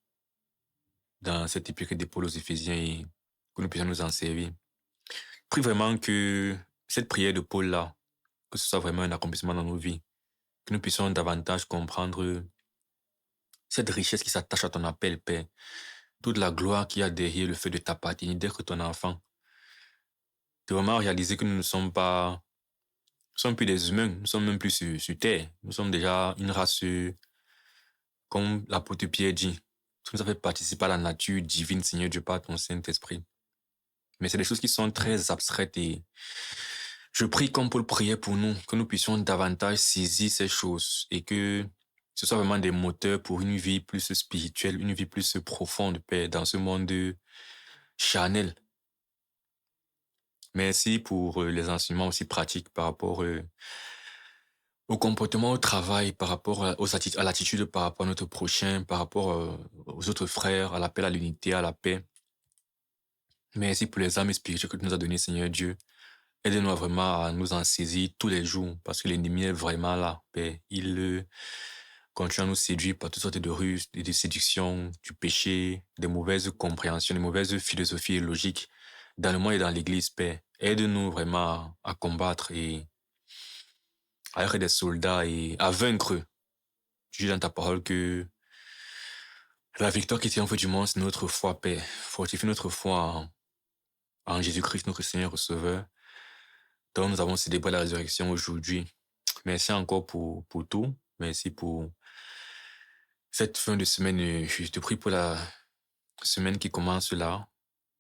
dans cette épître de Paul aux Éphésiens et que nous puissions nous en servir. Prie vraiment que cette prière de Paul-là, que ce soit vraiment un accomplissement dans nos vies, que nous puissions davantage comprendre cette richesse qui s'attache à ton appel, Père, toute la gloire qu'il y a derrière le fait de t'appartenir, d'être ton enfant, de vraiment réaliser que nous ne sommes pas, nous sommes plus des humains, nous sommes même plus sur terre, nous sommes déjà une race, comme l'apôtre Pierre dit, tu nous as fait participer à la nature divine, Seigneur Dieu, par ton Saint-Esprit. Mais c'est des choses qui sont très abstraites et je prie comme Paul priait pour nous, que nous puissions davantage saisir ces choses et que ce soit vraiment des moteurs pour une vie plus spirituelle, une vie plus profonde, Père, dans ce monde charnel. Merci pour les enseignements aussi pratiques par rapport au comportement au travail, par rapport à l'attitude par rapport à notre prochain, par rapport aux autres frères, à l'appel à l'unité, à la paix. Merci pour les âmes spirituelles que tu nous as données, Seigneur Dieu. Aide-nous vraiment à nous en saisir tous les jours parce que l'ennemi est vraiment là, Père. Il continue à nous séduire par toutes sortes de ruses, de séductions, du péché, des mauvaises compréhensions, des mauvaises philosophies et logiques dans le monde et dans l'Église, Père. Aide-nous vraiment à combattre et à être des soldats et à vaincre. Tu dis dans ta parole que La victoire qui triomphe du monde, c'est notre foi, Père. Fortifie notre foi en Jésus-Christ, notre Seigneur et Sauveur, dont nous avons célébré la résurrection aujourd'hui. Merci encore pour tout. Merci pour cette fin de semaine. Je te prie pour la semaine qui commence là.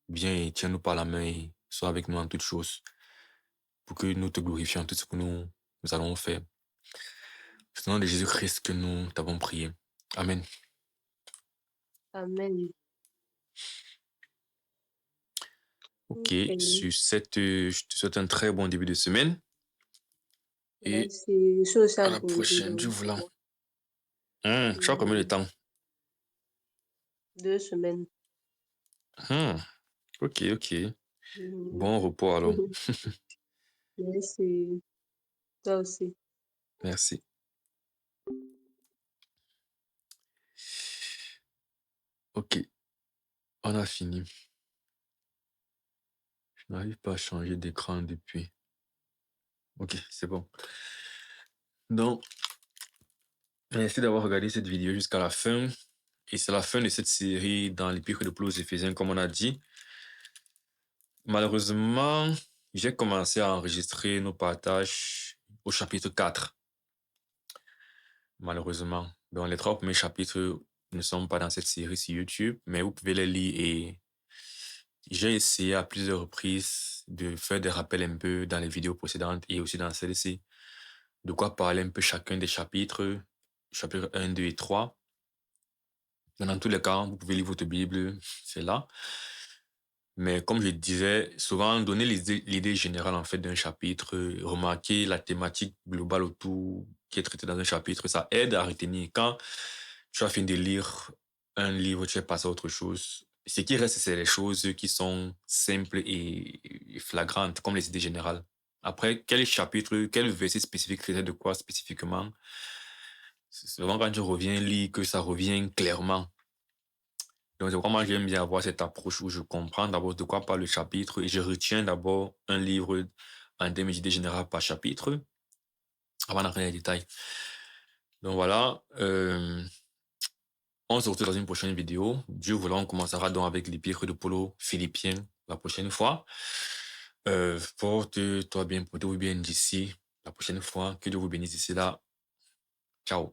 Viens et tiens-nous par la main et sois avec nous en toutes choses pour que nous te glorifions en tout ce que nous allons faire. C'est au nom de Jésus-Christ que nous t'avons prié. Amen. Amen. Ok, Ok. sur cette, je te souhaite un très bon début de semaine et Merci. Je suis aussi à en la train de prochaine, Dieu donc, voulant. Tu as combien de temps? 2 semaines. Ok, ok. Mhm. Bon repos alors. Merci. Toi aussi. Merci. Ok, on a fini. Je n'arrive pas à changer d'écran depuis. Ok, c'est bon. Donc, merci d'avoir regardé cette vidéo jusqu'à la fin. Et c'est la fin de cette série dans l'Épître de Paul aux Éphésiens, comme on a dit. Malheureusement, j'ai commencé à enregistrer nos partages au chapitre 4. Malheureusement. Donc, les 3 premiers chapitres ne sont pas dans cette série sur YouTube, mais vous pouvez les lire et j'ai essayé à plusieurs reprises de faire des rappels un peu dans les vidéos précédentes et aussi dans celle-ci, de quoi parler un peu chacun des chapitres, chapitres 1, 2 et 3. Mais dans tous les cas, vous pouvez lire votre Bible, c'est là. Mais comme je disais, souvent donner l'idée générale en fait d'un chapitre, remarquer la thématique globale autour qui est traitée dans un chapitre, ça aide à retenir. Quand tu as fini de lire un livre, tu es passé à autre chose. Ce qui reste, c'est les choses qui sont simples et flagrantes, comme les idées générales. Après, quel chapitre, quel verset spécifique faisait de quoi spécifiquement? C'est souvent quand tu reviens lire que ça revient clairement. Donc, c'est vraiment, j'aime bien avoir cette approche où je comprends d'abord de quoi parle le chapitre et je retiens d'abord un livre en termes d'idées générales par chapitre avant d'entrer dans les détails. Donc voilà, on se retrouve dans une prochaine vidéo. Dieu voulant, on commencera donc avec l'épître de Paulo Philippiens la prochaine fois. Porte-toi bien, portez-vous bien d'ici la prochaine fois. Que Dieu vous bénisse d'ici là. Ciao.